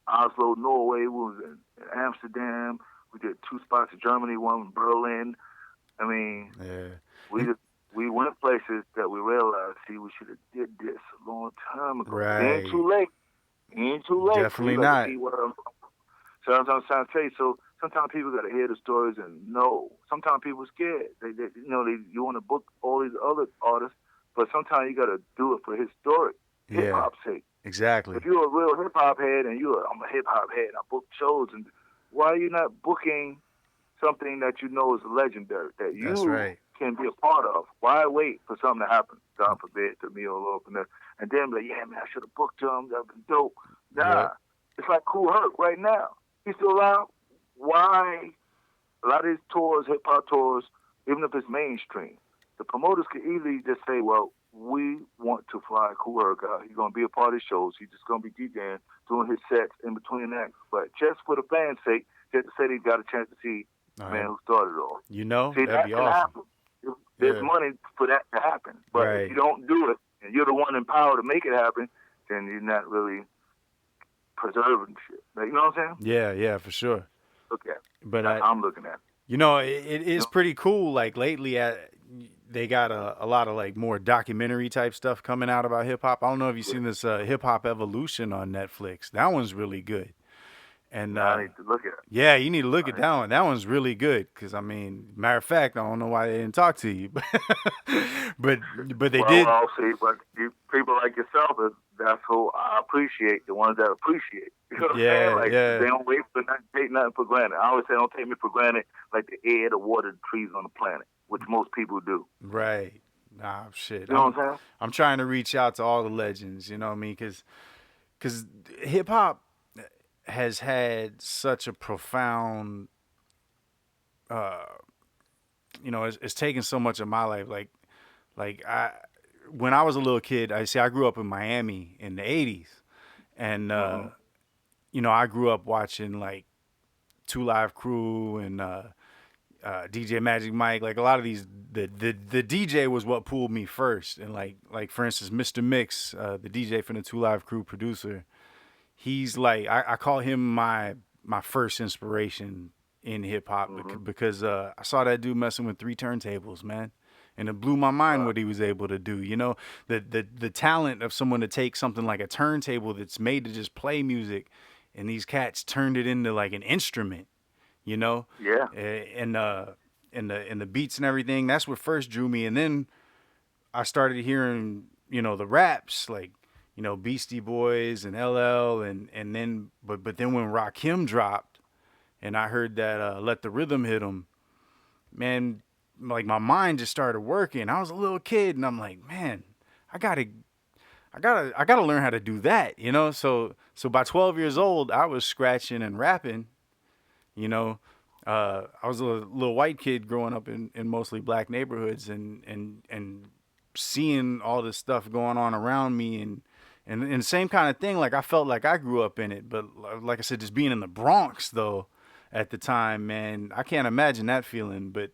Oslo, Norway, we was in Amsterdam, we did 2 spots in Germany, one in Berlin. I mean, we went places that we realized, see, we should have did this a long time ago. Right. It ain't too late. Definitely not. So I'm trying to tell you, so sometimes people got to hear the stories and know. Sometimes people are scared. You want to book all these other artists, but sometimes you got to do it for historic hip-hop's sake. Exactly. If you're a real hip hop head and I'm a hip hop head, I book shows, and why are you not booking something that you know is legendary that you can be a part of? Why wait for something to happen? God forbid to me or Lord Finesse, and then be like, yeah, man, I should have booked him. That'd been dope. Nah, it's like Kool Herc right now. He's still around. Why? A lot of these tours, hip hop tours, even if it's mainstream, the promoters can easily just say, well, we want to fly Kool Herc out. He's going to be a part of the shows. He's just going to be DJing, doing his sets in between acts. But just for the fans' sake, just to say they got a chance to see the man who started it all. You know, see, that'd be awesome. There's money for that to happen. But if you don't do it, and you're the one in power to make it happen, then you're not really preserving shit. Like, you know what I'm saying? Yeah, for sure. Look at it. But I'm looking at it. You know, it is pretty cool. Like lately, they got a lot of like more documentary type stuff coming out about hip hop. I don't know if you've seen this Hip Hop Evolution on Netflix. That one's really good. And I need to look at it. Yeah, you need to look at that one. That one's really good. Because I mean, matter of fact, I don't know why they didn't talk to you, but they did. Well, see, but people like yourself, that's who I appreciate. The ones that appreciate. You know what I'm saying? Like, they don't wait for nothing, take nothing for granted. I always say, don't take me for granted, like the air, the water, the trees on the planet, which most people do. Right. Nah, shit. You know what I'm saying? I'm trying to reach out to all the legends. You know what I mean? Because hip hop has had such a profound, it's taken so much of my life. When I was a little kid, I grew up in Miami in the 80s. And, I grew up watching like 2 Live Crew and DJ Magic Mike. Like a lot of these, the DJ was what pulled me first. And like for instance, Mr. Mix, the DJ from the 2 Live Crew producer, he's like, I call him my first inspiration in hip hop because I saw that dude messing with 3 turntables, man. And it blew my mind what he was able to do. You know, the talent of someone to take something like a turntable that's made to just play music, and these cats turned it into like an instrument, you know? Yeah. And the beats and everything, that's what first drew me. And then I started hearing, the raps, like, Beastie Boys and LL, and then but then when Rakim dropped, and I heard that Let the Rhythm Hit 'Em, man, like my mind just started working. I was a little kid, and I'm like, man, I gotta learn how to do that, So by 12 years old, I was scratching and rapping, I was a little white kid growing up in mostly black neighborhoods, and seeing all this stuff going on around me, and the same kind of thing. Like I felt like I grew up in it, but like I said, just being in the Bronx though at the time, man, I can't imagine that feeling. But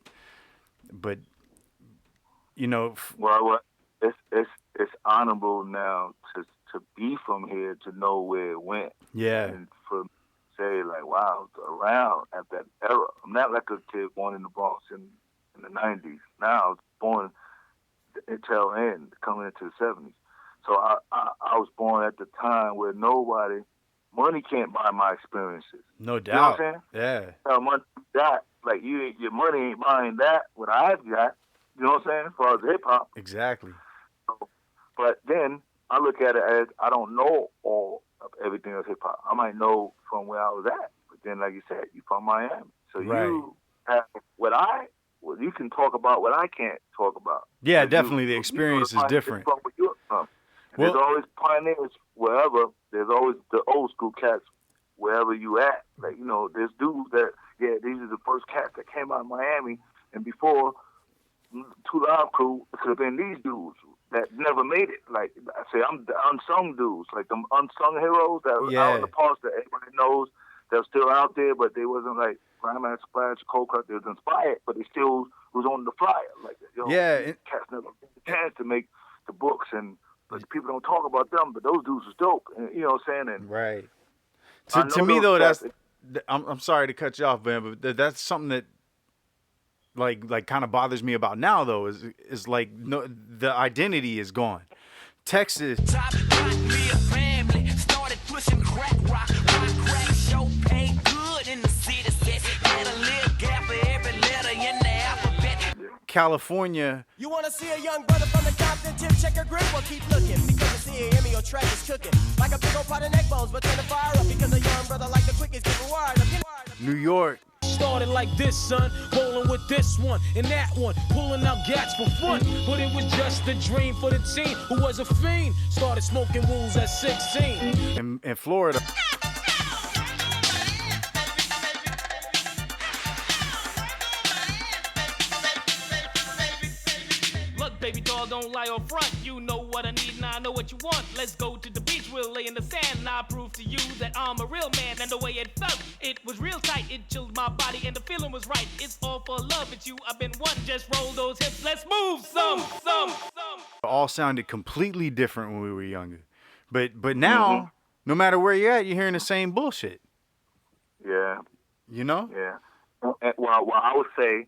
well, it's honorable now to be from here, to know where it went. Yeah. And for say like, wow, around at that era. I'm not like a kid born in the Bronx in the 90s. Now I was born at tail end, coming into the 70s. So I was born at the time where money can't buy my experiences. No doubt. You know what I'm saying? Yeah. Money, that, like your money ain't buying that, what I've got. You know what I'm saying? As far as hip hop. Exactly. So, but then I look at it as I don't know all of everything of hip hop. I might know from where I was at, but then like you said, you from Miami. So you have you can talk about what I can't talk about. Yeah, definitely. The experience is different. From where you're from. There's always pioneers wherever. There's always the old school cats wherever you at. Like, there's dudes that, these are the first cats that came out of Miami, and before 2 Live Crew, it could have been these dudes that never made it. Like I say, I'm the unsung dudes, like them unsung heroes that were out in the past that everybody knows that were still out there, but they wasn't like Climax, Splash, Cold Cut. They was inspired, but they still was on the flyer. Like, cats never get the chance to make the books, but people don't talk about them. But those dudes was dope, and, you know what I'm saying? And right. To me though, I'm sorry to cut you off, man, but that's something that like kind of bothers me about now though is like the identity is gone. Texas. California. You wanna see a young brother from the Compton tip checker grip? Well, keep looking, because the CAME or track is cooking. Like a big old pot of neck bones, but turn the fire up, because a young brother like the quickest get wired up. New York. Started like this, son, rolling with this one and that one, pulling out gats for fun. But it was just a dream for the teen who was a fiend. Started smoking rules at 16. In Florida. Baby doll, don't lie or front. You know what I need and I know what you want. Let's go to the beach, we'll lay in the sand and I'll prove to you that I'm a real man. And the way it felt, it was real tight. It chilled my body and the feeling was right. It's all for love, it's you, I've been one. Just roll those hips, let's move some. All sounded completely different when we were younger. But now, no matter where you're at, you're hearing the same bullshit. Yeah. You know? Yeah. Well, I would say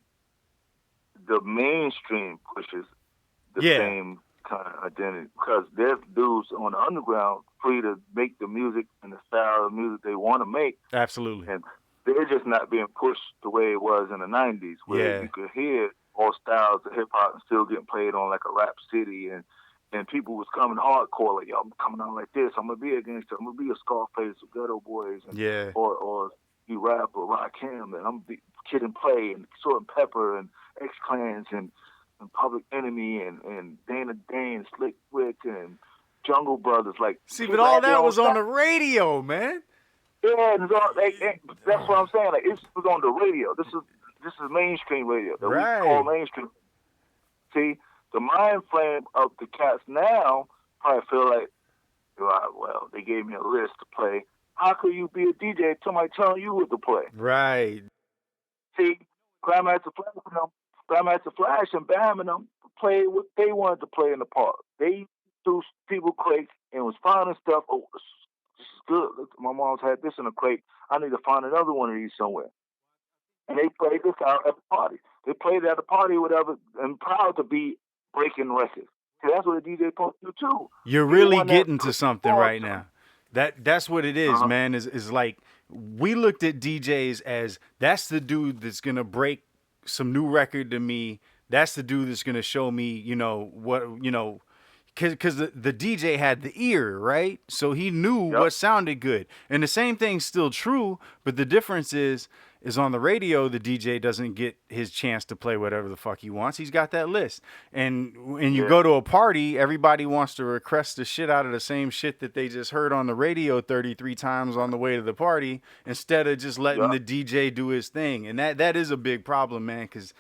the mainstream pushes the same kind of identity, because there's dudes on the underground free to make the music and the style of music they want to make. Absolutely. And they're just not being pushed the way it was in the 90s, where you could hear all styles of hip-hop and still getting played on like a rap city, and people was coming hardcore, like, yo, I'm coming on like this, I'm going to be a gangster, I'm going to be a Scarface or Ghetto Boys, and, or you rap or Rakim, and I'm Kid and Play and Salt and Pepper and X-Clans and Public Enemy and Dana Dane, Slick Rick and Jungle Brothers. Like, see, but all that was on the radio, man. Yeah, that's what I'm saying. Like, it was on the radio. This is mainstream radio that we call mainstream. See, the mind frame of the cats now probably feel like, well, they gave me a list to play. How could you be a DJ if somebody telling you what to play? Right. See, Grandmaster Flash and Bam and them played what they wanted to play in the park. They threw people crates and was finding stuff. Oh, this is good. Look, my mom's had this in a crate. I need to find another one of these somewhere. And they played this out at the party. They played it at the party, whatever, and proud to be breaking records. See, that's what a DJ supposed to do too. You're really getting to something right now. That's what it is, man. Is like, we looked at DJs as, that's the dude that's gonna break some new record to me. That's the dude that's gonna show me, because the DJ had the ear, right? So he knew what sounded good. And the same thing's still true, but the difference is on the radio, the DJ doesn't get his chance to play whatever the fuck he wants. He's got that list. And you go to a party, everybody wants to request the shit out of the same shit that they just heard on the radio 33 times on the way to the party, instead of just letting the DJ do his thing. And that is a big problem, man, because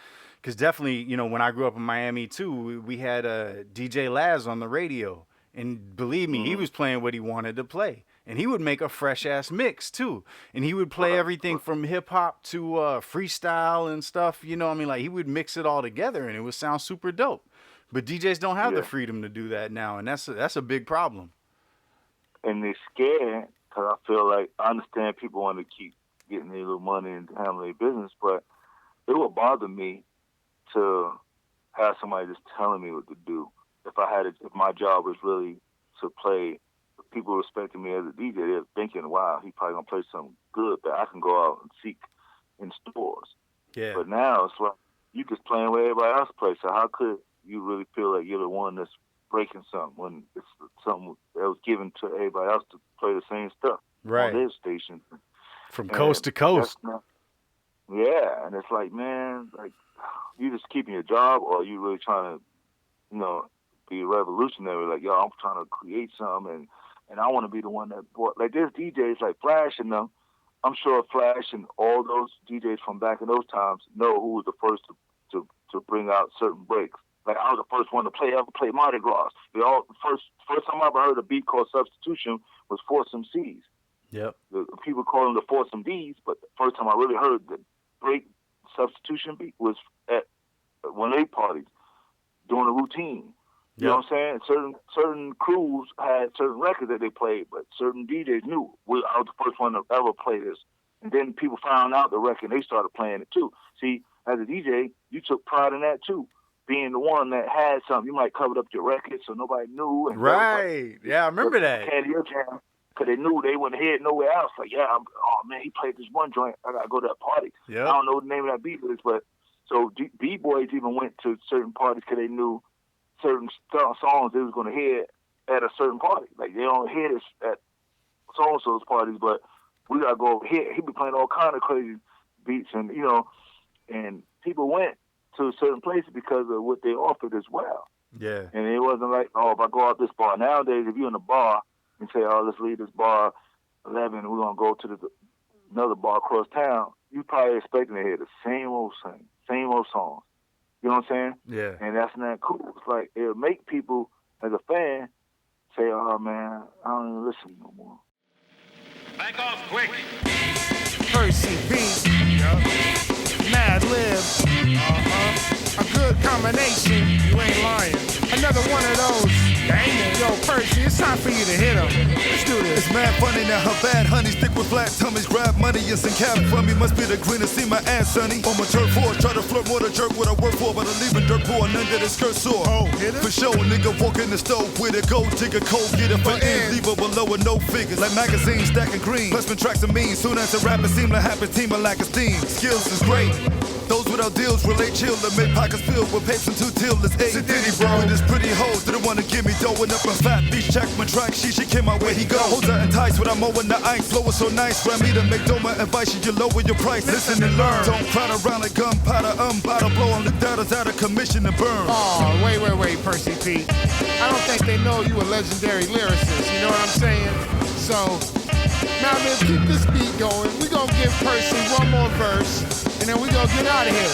definitely, when I grew up in Miami too, we had DJ Laz on the radio. And believe me, he was playing what he wanted to play. And he would make a fresh-ass mix, too. And he would play everything from hip-hop to freestyle and stuff. You know what I mean? Like, he would mix it all together, and it would sound super dope. But DJs don't have the freedom to do that now, and that's a big problem. And they're scared, because I feel like, I understand people want to keep getting their little money and handling their business, but it would bother me to have somebody just telling me what to do. If my job was really to play, people respecting me as a DJ, they're thinking, wow, he probably going to play something good that I can go out and seek in stores. Yeah. But now it's like, you just playing where everybody else plays. So how could you really feel like you're the one that's breaking something when it's something that was given to everybody else to play the same stuff on their station? From coast to coast. And it's like, man, like, you just keeping your job, or you really trying to, be revolutionary? Like, yo, I'm trying to create something, and I want to be the one that bought. Like, there's DJs like Flash and them. I'm sure Flash and all those DJs from back in those times know who was the first to bring out certain breaks. Like, I was the first one to ever play Mardi Gras. First time I ever heard a beat called Substitution was Foursome C's. Yep. The people call them the Foursome D's, but the first time I really heard the break substitution beat was at one of their parties doing a routine. You know what I'm saying? Certain crews had certain records that they played, but certain DJs knew. I was the first one to ever play this. And then people found out the record, and they started playing it too. See, as a DJ, you took pride in that too, being the one that had something. You might cover up your record so nobody knew. And Yeah, I remember that. Because they knew they wouldn't hear it nowhere else. Like, oh man, he played this one joint. I got to go to that party. I don't know what the name of that beat is, but So B-boys even went to certain parties because they knew certain songs they was going to hear at a certain party. Like, they don't hear this at so-and-so's parties, but we got to go over here. He be playing all kind of crazy beats, and, you know, and people went to certain places because of what they offered as well. Yeah. And it wasn't like, oh, if I go out this bar. Nowadays, if you're in a bar and say, oh, let's leave this bar 11, we're going to go to another bar across town, you probably expecting to hear the same old songs. You know what I'm saying? Yeah. And that's not cool. It's like, it'll make people, as a fan, say, oh, man, I don't even listen no more. Back off quick. Percee P. Mad Lib. A good combination. You ain't lying. Another one of those. Dang it. Yo, Percee, it's time for you to hit him. Let's do this. It's mad funny now her bad honey stick with flat tummies, grab money and some cap from me. Must be the green to see my ass, sonny. On my turf force, try to flirt more to jerk what I work for, but I'm leaving dirt poor and under the skirt sore. Oh, hit it? For sure, nigga walk in the stove with a gold digger, cold get it for ends, leave her below with no figures. Like magazines stacking green, plus tracks of mean. Soon as a rapper seem to have his team, a lack of steam. Skills is great. Those without deals relate chill and make pockets filled with papes and two tills. Hey, Diddy, bro. With this pretty hoe, didn't wanna give me doughin' up a fat beach. Check my track, she came out where he go. Holds her enticed when I'm mowing the ice. Flow is so nice, ran me to make Doma advice you lower your price. Listen and learn. Don't crowd around like gunpowder, bottle blowing the doubters out of commission and burn. Oh, wait, Percee P. I don't think they know you a legendary lyricist, you know what I'm saying? So, now let's keep this beat going. We gonna give Percee one more verse, and then we gonna get out of here.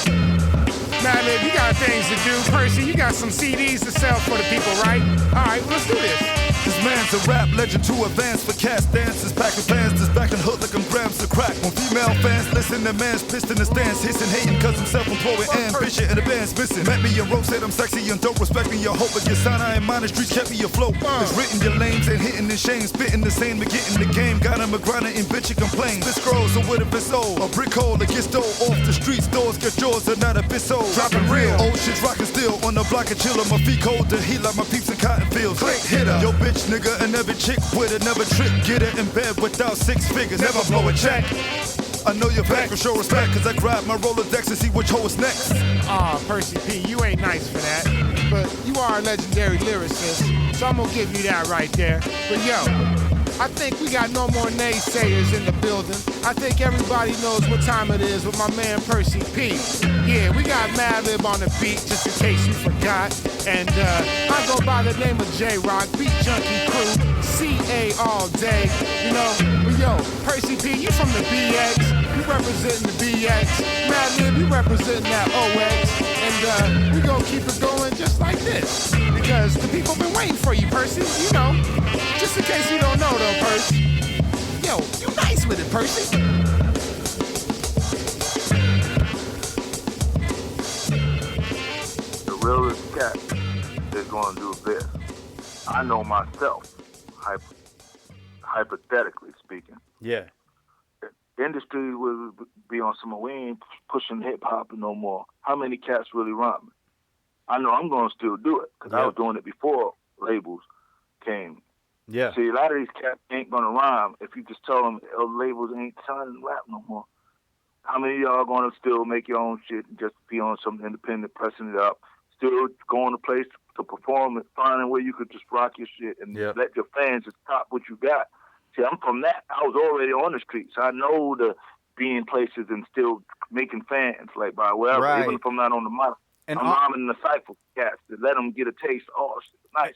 Now, Liv, you got things to do. Percee, you got some CDs to sell for the people, right? All right, let's do this. This man's a rap legend too advanced for cast dances. Packing fans, this back and hook like I'm grams to crack. When female fans listen, the man's pissed in the stands, hissing, hating, cause I'm self-employed, ambition, and the band's missing. Met me and Rose said I'm sexy and dope, respecting your hope, but your sign I ain't mine, the streets kept me afloat. It's written your lames and hitting the shame, spitting the same, but getting the game. Got him a grinder and bitch you complain. This scroll, so what if it's old? A brick hole that gets stole off the streets, doors get yours and not a bit sold. Dropping real, old shit's rocking still, on the block and chillin', my feet cold to heat like my peeps in cotton fields. Click, hit her, yo bitch nigga, and every chick with it, never trick, get her in bed without 6 figures, never blow a check. I know you're back for show respect, cause I grab my Rolodex and see which hoe is next. Percee P, you ain't nice for that, but you are a legendary lyricist, so I'm gonna give you that right there. But yo, I think we got no more naysayers in the building. I think everybody knows what time it is with my man Percee P. Yeah, we got Mad Lib on the beat, just in case you forgot. And I go by the name of J-Rock, Beat Junkie Crew, CA all day. You know, but yo, Percee P, you from the BX, you representing the BX. Mad Lib, you representing that OX. And we gonna keep it going just like this. Because the people been waiting for you, Percee, you know. Just in case you don't know though, Percee. Yo, you nice with it, Percee. The realest cat is going to do this. I know myself, hypothetically speaking. Yeah. The industry will be on some, we ain't pushing hip-hop no more. How many cats really rhyme? I know I'm going to still do it, because I was doing it before labels came. Yeah. See, a lot of these cats ain't going to rhyme if you just tell them labels ain't signing rap no more. How many of y'all going to still make your own shit and just be on some independent, pressing it up, still going to place to perform and finding where you could just rock your shit and let your fans just top what you got? See, I'm from that. I was already on the streets. I know the being places and still making fans, like by wherever, even if I'm not on the mic. And I'm rhyming the cypher cats to let them get a taste. Oh, shit, nice,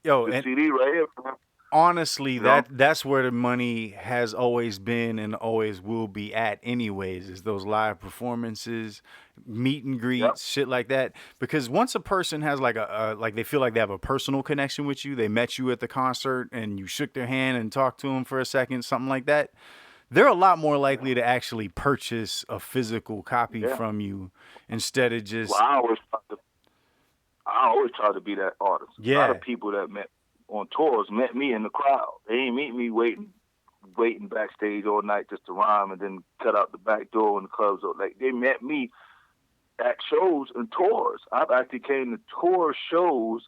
yo, the CD right here, bro. Honestly, that's where the money has always been and always will be at anyways, is those live performances, meet and greets, shit like that. Because once a person has like like they feel like they have a personal connection with you, they met you at the concert and you shook their hand and talked to them for a second, something like that, they're a lot more likely to actually purchase a physical copy from you instead of just... Well, I always try to be that artist. Yeah. A lot of people that met on tours met me in the crowd. They ain't meet me waiting backstage all night just to rhyme and then cut out the back door in the clubs. Like, they met me at shows and tours. I've actually came to tour shows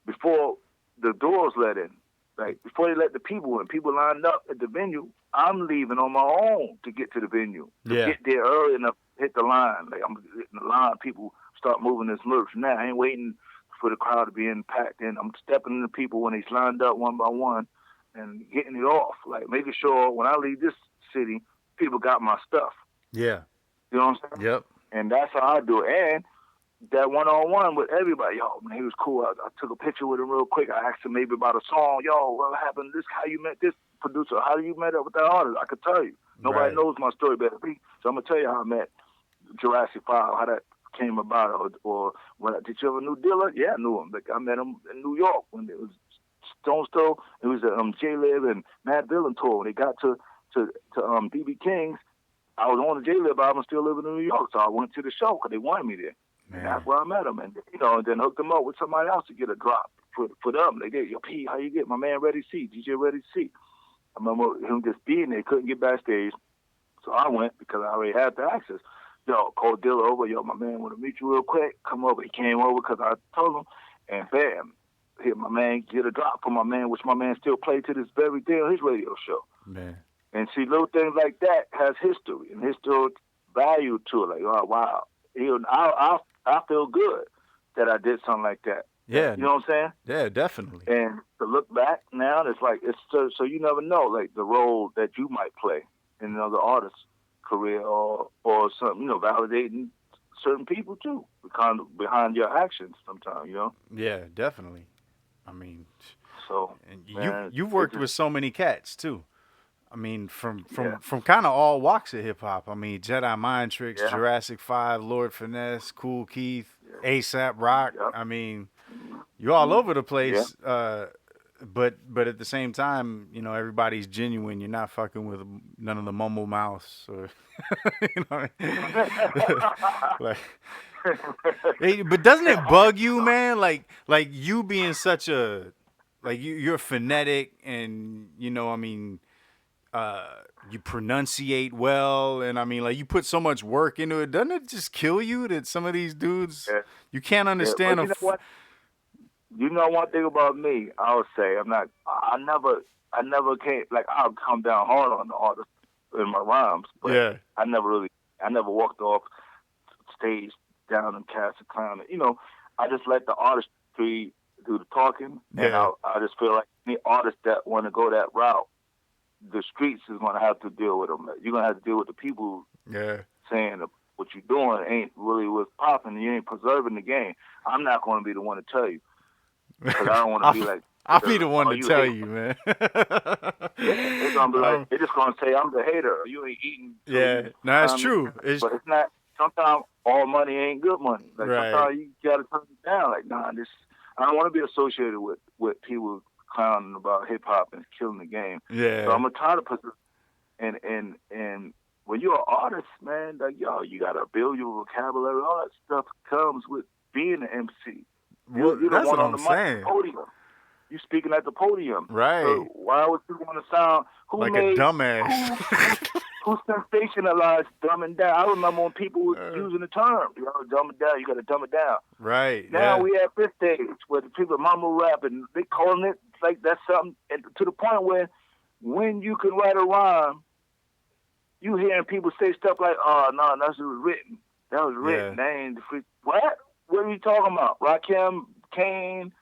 before the doors let in. Like, before they let the people in, people lined up at the venue. I'm leaving on my own to get to the venue. To get there early enough hit the line. Like I'm hitting the line. People start moving this merch. Now I ain't waiting for the crowd to be impacted. And I'm stepping into people when they lined up one by one and getting it off. Like making sure when I leave this city, people got my stuff. Yeah. You know what I'm saying? Yep. And that's how I do it. And that one-on-one with everybody, yo, man, he was cool. I took a picture with him real quick. I asked him maybe about a song. Yo, what happened? This, how you met this producer? How you met up with that artist? I could tell you. Nobody knows my story better than me. So I'm gonna tell you how I met Jurassic 5, how that came about, or when did you ever knew Dilla? Yeah, I knew him. Like I met him in New York when it was Stone Stove. It was J-Lib and Matt Dillon tour. When they got to BB King's, I was on the J-Lib album, still living in New York, so I went to the show because they wanted me there. And that's where I met him, and and then hooked him up with somebody else to get a drop for them. They did, yo, P, how you get my man Ready C, DJ Ready C. I remember him just being there, couldn't get backstage, so I went because I already had the access. Yo, called Dilla over, yo, my man want to meet you real quick. Come over. He came over because I told him, and bam, hit my man, get a drop for my man, which my man still played to this very day on his radio show. Man. And see, little things like that has history and historic value to it. Like, oh, wow. I feel good that I did something like that. Yeah. You know what I'm saying? Yeah, definitely. And to look back now, it's like, it's so you never know, like, the role that you might play in another artist's career or something, validating certain people, too, behind your actions sometimes, Yeah, definitely. I mean, so and you've worked with so many cats, too. I mean, from kind of all walks of hip hop. I mean, Jedi Mind Tricks, Jurassic 5, Lord Finesse, Cool Keith, ASAP Rock. Yep. I mean, you're all over the place. But at the same time, everybody's genuine. You're not fucking with none of the mumble mouse or hey, but doesn't it bug you, man? Like you being such a you're phonetic and you pronunciate well, and I mean, like, you put so much work into it. Doesn't it just kill you that some of these dudes you can't understand? You know one thing about me, I would say I never came, like, I'll come down hard on the artist in my rhymes, but I never walked off stage down and cast a clown. I just let the artistry do the talking, and I just feel like any artist that want to go that route, the streets is going to have to deal with them. You're going to have to deal with the people saying what you're doing ain't really what's popping. You ain't preserving the game. I'm not going to be the one to tell you. Because I don't want to be like... I'll be the one to tell you, man. It's going to be like, they're just going to say, I'm the hater. You ain't eating. Yeah, no, that's true. But it's not... Sometimes all money ain't good money. Like, sometimes you got to turn it down. Like, nah, I don't want to be associated with people clowning about hip hop and killing the game. Yeah. So I'm gonna try to put this and when you're an artist, man, like, yo, you gotta build your vocabulary. All that stuff comes with being an MC. You're the that's one what on I'm the saying. podium. You speaking at the podium. Right. So why would you want to sound like a dumbass? Who sensationalized dumbing down? I remember when people were using the term, dumb it down. You got to dumb it down. Right. Now we at this stage where the people mumble rap and they calling it like that's something, and to the point where when you can write a rhyme, you hearing people say stuff like, "Oh no, that was written. That was written. That ain't the free." What? What are you talking about? Rakim, Kane,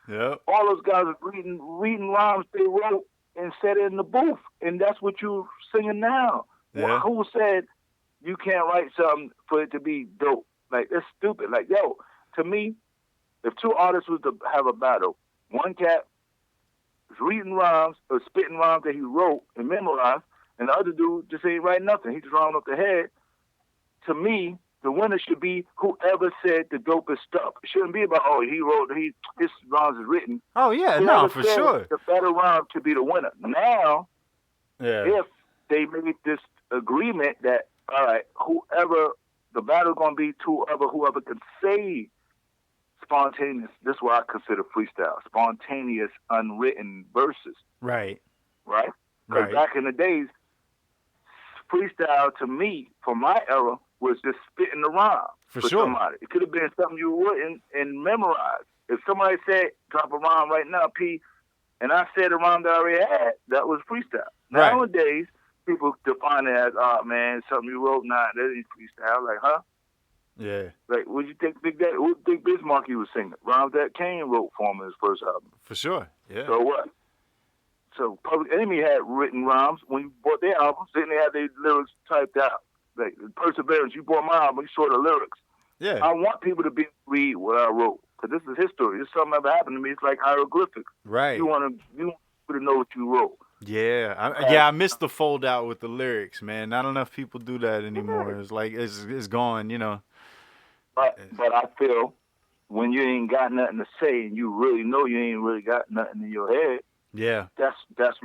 all those guys are reading rhymes they wrote and said it in the booth, and that's what you're singing now. Yeah. Who said you can't write something for it to be dope? Like, it's stupid. Like, yo, to me, if two artists was to have a battle, one cat was reading rhymes or spitting rhymes that he wrote and memorized, and the other dude just ain't writing nothing. He just rounding up the head. To me, the winner should be whoever said the dopest stuff. It shouldn't be about, his rhymes is written. Oh, yeah, no, for sure. The better rhyme should be the winner. Now, if they made this agreement that, all right, whoever the battle's going to be to whoever can say spontaneous, this is what I consider freestyle, spontaneous, unwritten verses. Right. Right? Because back in the days, freestyle to me, for my era, was just spitting the rhyme for somebody. It could have been something you wouldn't and memorized. If somebody said, drop a rhyme right now, P, and I said a rhyme that I already had, that was freestyle. Right. Nowadays, people define it as, oh man, something you wrote, nah, that ain't freestyle. Like, huh? Yeah. Like, what do you think Big Daddy, what Big Bismarck he was singing? Rhymes that Kane wrote for him in his first album. For sure. Yeah. So what? So Public Enemy had written rhymes when you bought their albums. Then they had their lyrics typed out. Like Perseverance, you bought my album, you saw the lyrics. Yeah. I want people to be able to read what I wrote because this is history. This is something ever happened to me. It's like hieroglyphics. Right. You want people to know what you wrote. Yeah, I missed the fold out with the lyrics, man. Not enough people do that anymore. It's like it's gone, you know. But I feel when you ain't got nothing to say and you really know you ain't really got nothing in your head, yeah, that's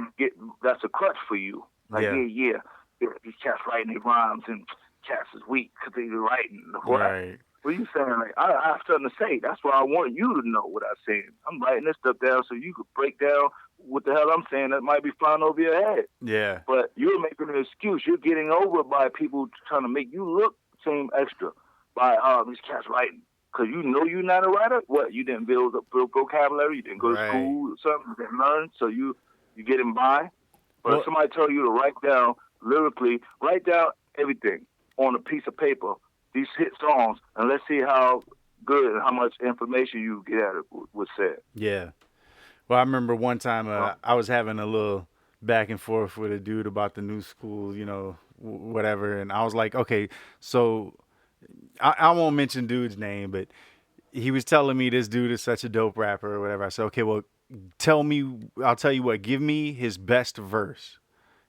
a crutch for you. Like yeah, these cats writing their rhymes and cats is weak because they writing. What? Right. What are you saying? Like I have something to say. That's why I want you to know what I'm saying. I'm writing this stuff down so you could break down what the hell I'm saying that might be flying over your head. Yeah. But you're making an excuse. You're getting over by people trying to make you look seem extra by these cats writing. Because you know you're not a writer. What? You didn't build vocabulary. You didn't go to school or something. You didn't learn. So you getting by. But if somebody tell you to write down lyrically, write down everything on a piece of paper, these hit songs, and let's see how good and how much information you get at it was said. Yeah. Well, I remember one time I was having a little back and forth with a dude about the new school, you know, whatever. And I was like, okay, so I won't mention dude's name, but he was telling me this dude is such a dope rapper or whatever. I said, okay, well, I'll tell you what, give me his best verse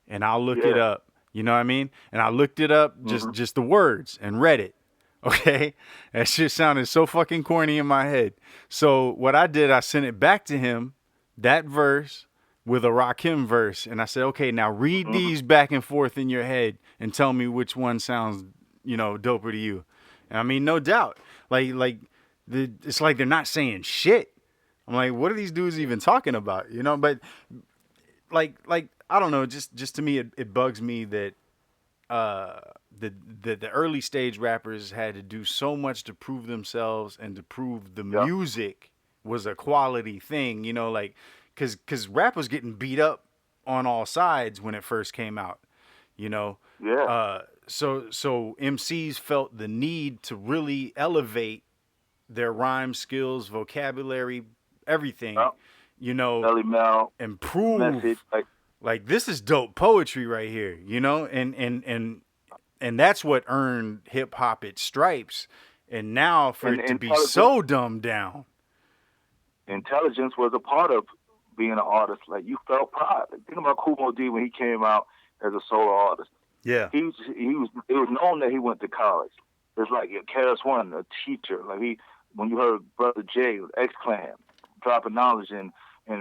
and I'll look it up. You know what I mean? And I looked it up, just the words, and read it. Okay? That shit sounded so fucking corny in my head. So what I did, I sent it back to him, that verse, with a Rakim verse. And I said, okay, now read these back and forth in your head and tell me which one sounds, you know, doper to you. And I mean, no doubt. It's like they're not saying shit. I'm like, what are these dudes even talking about? You know, but like I don't know, just to me it bugs me that the early stage rappers had to do so much to prove themselves and to prove the music was a quality thing, you know, like cuz rap was getting beat up on all sides when it first came out, you know. Yeah. So MCs felt the need to really elevate their rhyme skills, vocabulary, everything, you know, and prove message, like this is dope poetry right here, you know, and that's what earned hip hop its stripes. And now for it to be so dumbed down. Intelligence was a part of being an artist. Like you felt pride. Like, think about Kool Moe Dee when he came out as a solo artist. Yeah. It was known that he went to college. It's like KRS One, a teacher. Like when you heard Brother Jay with X-Clan dropping knowledge in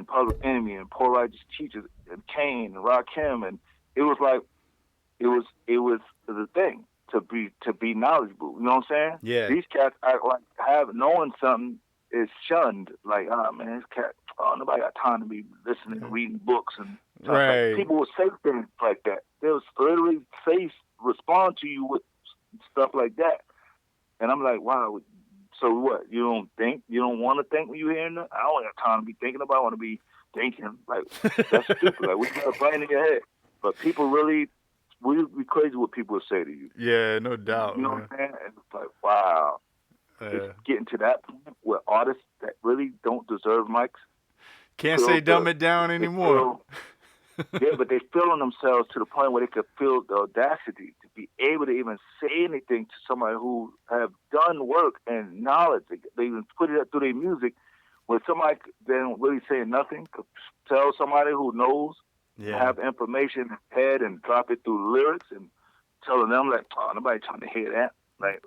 Public Enemy and Poor Righteous Teachers and Kane and Rakim, and it was like it was the thing to be knowledgeable. You know what I'm saying? Yeah. These cats act like knowing something is shunned. Like, oh man, this cat, nobody got time to be listening and reading books and stuff. Right. Like, people would say things like that. They would literally respond to you with stuff like that. And I'm like, wow. So what? You don't think? You don't want to think when you're hearing that? I don't have time to be thinking about it. I want to be thinking. Like, that's stupid. Like, we got a brain in your head. But people really, we'd be crazy what people would say to you. Yeah, no doubt. You know what I'm saying? And it's like, wow. It's getting to that point where artists that really don't deserve mics can't say dumb it down anymore. Yeah, but they're feeling themselves to the point where they could feel the audacity to be able to even say anything to somebody who have done work and knowledge. They even put it up through their music where somebody they don't really say nothing, could tell somebody who knows, have information in his head and drop it through lyrics and telling them like, oh, nobody trying to hear that. Like,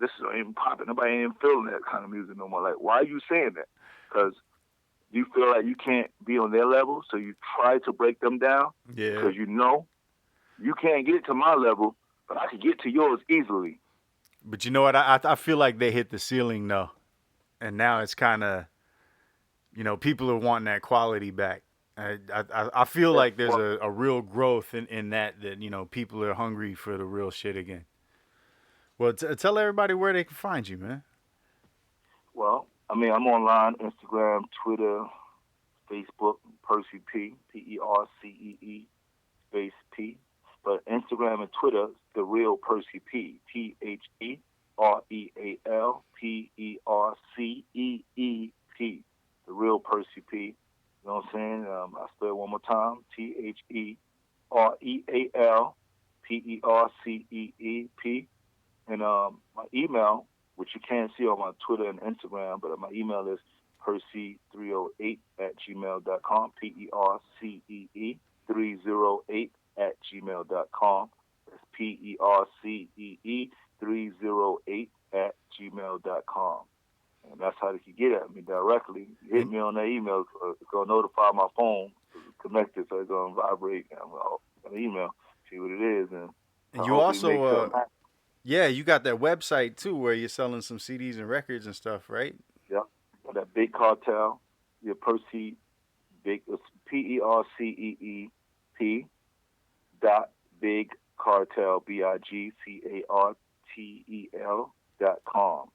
this is not even popping. Nobody ain't even feeling that kind of music no more. Like, why are you saying that? Because you feel like you can't be on their level, so you try to break them down. Yeah. Because you know you can't get to my level, but I can get to yours easily. But you know what? I feel like they hit the ceiling though, and now it's kind of, you know, people are wanting that quality back. I feel like there's a real growth in that you know, people are hungry for the real shit again. Well, tell everybody where they can find you, man. Well, I mean, I'm online, Instagram, Twitter, Facebook, Percee P, Percee. space P. But Instagram and Twitter, The Real Percee P. TheRealPerceeP. The Real Percee P. You know what I'm saying? I'll spell it one more time. TheRealPerceeP. And my email, which you can't see on my Twitter and Instagram, but my email is percee308@gmail.com. PERCEE308@gmail.com. That's PERCEE308@gmail.com. And that's how they can get at me directly. Hit me on that email. It's going to notify my phone. Connected, so it's going to vibrate. I'm going to email, see what it is. And you also, you got that website too where you're selling some CDs and records and stuff, right? Yeah. That Big Cartel, your Percee, Big, PERCEEP .Big Cartel, BIGCARTEL.com.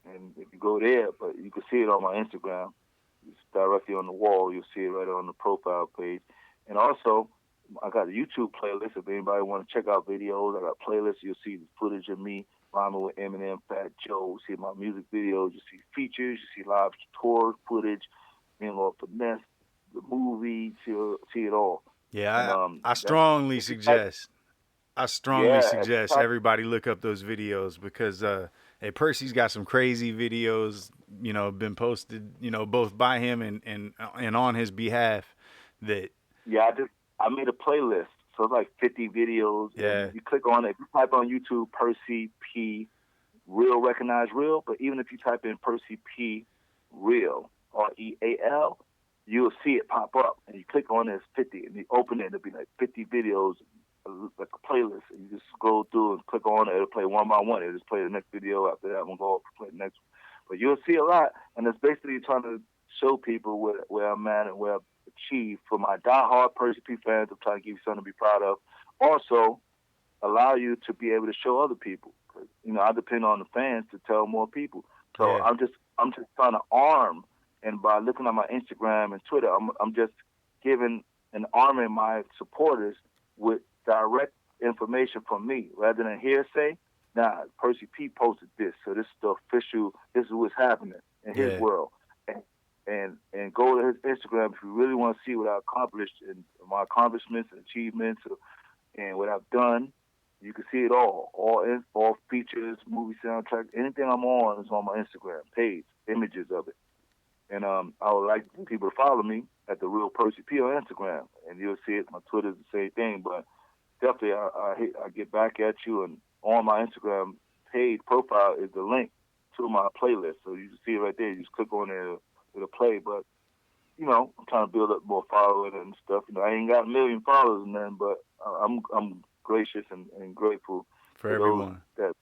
And if you go there, but you can see it on my Instagram. It's directly on the wall. You'll see it right on the profile page. And also, I got a YouTube playlist. If anybody want to check out videos, I got playlists. You'll see the footage of me rhyming with Eminem, Fat Joe. You see my music videos. You see features. You see live tour footage. Me and Lord Finesse, the movie. See it all. Yeah, and, I strongly suggest. I strongly suggest everybody look up those videos because Percee's got some crazy videos, been posted, both by him and on his behalf. That I made a playlist, so it's like 50 videos. Yeah, you click on it. You type on YouTube Percee P Real, recognize Real, but even if you type in Percee P Real REAL, you'll see it pop up, and you click on it, it's 50, and you open it, it'll be like 50 videos. Like a playlist, and you just scroll through and click on it. It'll play one by one. It'll just play the next video after that one. Go up and play the next one. But you'll see a lot, and it's basically trying to show people where I'm at and where I've achieved. For my diehard Percee P fans, I'm trying to give you something to be proud of. Also, allow you to be able to show other people. I depend on the fans to tell more people. So I'm just trying to arm, and by looking at my Instagram and Twitter, I'm just giving and arming my supporters with direct information from me rather than hearsay. Nah, Percee P posted this, so this is the official. This is what's happening in his world, and go to his Instagram if you really want to see what I accomplished and my accomplishments and achievements and what I've done. You can see it all features, movie soundtracks, anything I'm on is on my Instagram page, images of it. And I would like people to follow me at The Real Percee P on Instagram, and you'll see it. My Twitter's the same thing, but definitely I get back at you, and on my Instagram page profile is the link to my playlist, so you can see it right there. You just click on it, it'll play. But I'm trying to build up more following and stuff. I ain't got a million followers and nothing, but I'm gracious and grateful for everyone that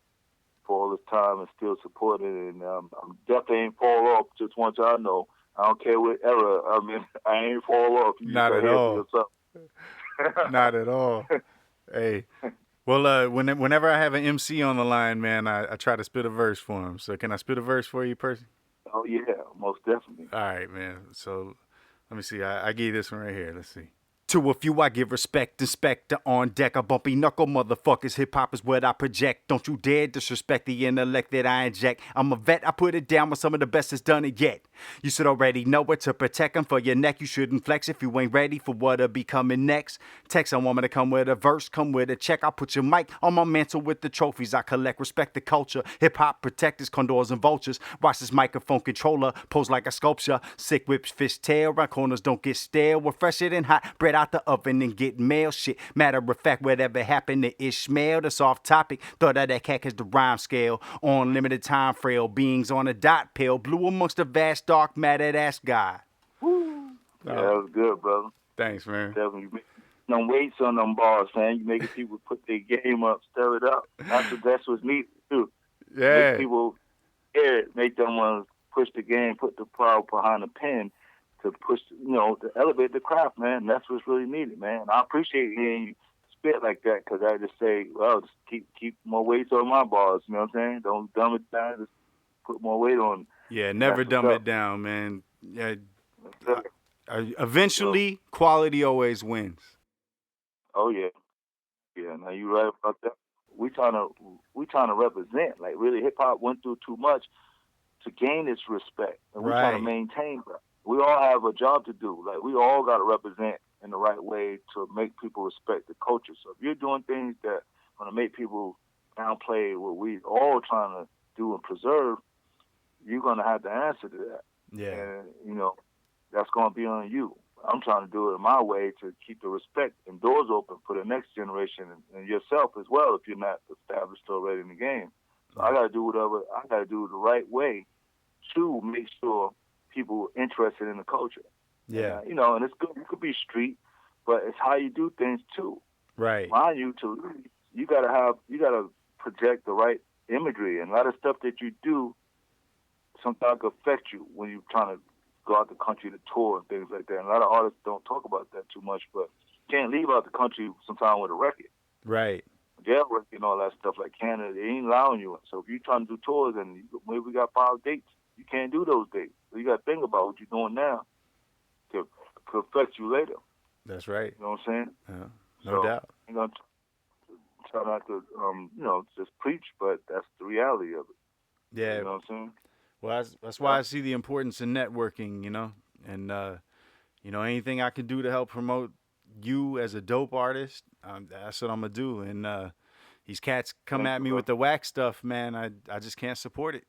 for all this time and still supporting. And I'm definitely ain't fall off. Just want y'all to know, I don't care what era. I mean, I ain't fall off. Not at all. Not at all. Hey, well, whenever I have an MC on the line, man, I try to spit a verse for him. So can I spit a verse for you, Percee? Oh, yeah, most definitely. All right, man. So let me see. I gave this one right here. Let's see. To a few I give respect, inspector on deck. A bumpy knuckle motherfuckers, hip-hop is what I project. Don't you dare disrespect the intellect that I inject. I'm a vet, I put it down with some of the best that's done it yet. You should already know it to protect them for your neck. You shouldn't flex if you ain't ready for what'll be coming next. Text a woman to come with a verse, come with a check. I'll put your mic on my mantle with the trophies I collect. Respect the culture, hip-hop protectors, condors and vultures. Watch this microphone controller, pose like a sculpture. Sick whips, fish tail, round corners don't get stale. We're fresher than hot, bread out the oven and get mail shit. Matter of fact, whatever happened to Ishmael, that's off topic. Thought of that cat cause the rhyme scale. On limited time, frail beings on a dot, pale blue amongst the vast dark matter, that's God. Woo. Yeah, that was good, brother. Thanks, man. Definitely. You make them weights on them bars, man. You making people put their game up, stir it up. That's what's neat, too. Yeah. Make people hear it, make them want to push the game, put the power behind the pen to push, to elevate the craft, man. That's what's really needed, man. I appreciate hearing you spit like that because I just say, well, just keep more weights on my bars, you know what I'm saying? Don't dumb it down, just put more weight on. Yeah, never dumb it down, man. Yeah. Eventually, quality always wins. Oh yeah. Yeah, now you right about that. We trying to represent. Like really, hip hop went through too much to gain its respect, and we trying to maintain that. We all have a job to do. Like we all got to represent in the right way to make people respect the culture. So if you're doing things that going to make people downplay what we all trying to do and preserve, you're going to have to answer to that. Yeah. And you know, that's going to be on you. I'm trying to do it my way to keep the respect and doors open for the next generation and yourself as well if you're not established already in the game. So I got to do whatever I got to do the right way to make sure people are interested in the culture. Yeah. You know, and it's good. You could be street, but it's how you do things too. Right. Mind you, you got to project the right imagery, and a lot of stuff that you do sometimes can affect you when you're trying to go out the country to tour and things like that. And a lot of artists don't talk about that too much, but you can't leave out the country sometime with a record. Right. Jail record and all that stuff like Canada, they ain't allowing you. So if you're trying to do tours and maybe we got 5 dates, you can't do those dates. So you got to think about what you're doing now to affect you later. That's right. You know what I'm saying? Yeah. No doubt. I'm going to try not to, just preach, but that's the reality of it. Yeah. You know what I'm saying? Well, that's why I see the importance in networking, you know, and, anything I can do to help promote you as a dope artist, that's what I'm going to do. And these cats come at me with the whack stuff, man. I just can't support it.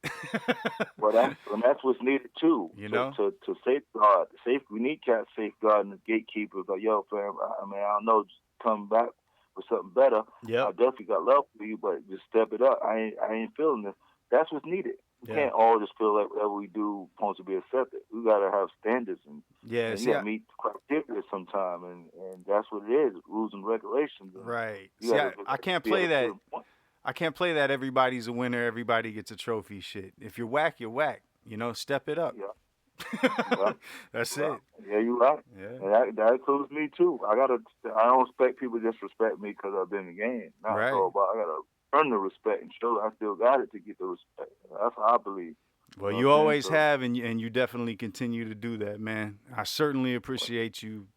Well, that's what's needed, too. You know? To safeguard. We need cats safeguarding the gatekeepers. Like, yo, fam, I don't know, just come back with something better. Yep. I definitely got love for you, but just step it up. I ain't feeling this. That's what's needed. We can't all just feel like whatever we do is supposed to be accepted. We got to have standards and you got to meet criteria sometime, and that's what it is, rules and regulations. And right. See, I can't play that. I can't play that everybody's a winner, everybody gets a trophy shit. If you're whack, you're whack. You know, step it up. Yeah. That's it. Yeah, you're right. Yeah. And that includes me, too. I don't expect people to just respect me because I've been in the game. Not right. all, but I got to earn the respect and show I still got it to get the respect. That's how I believe. Well, you always have, and you definitely continue to do that, man. I certainly appreciate you,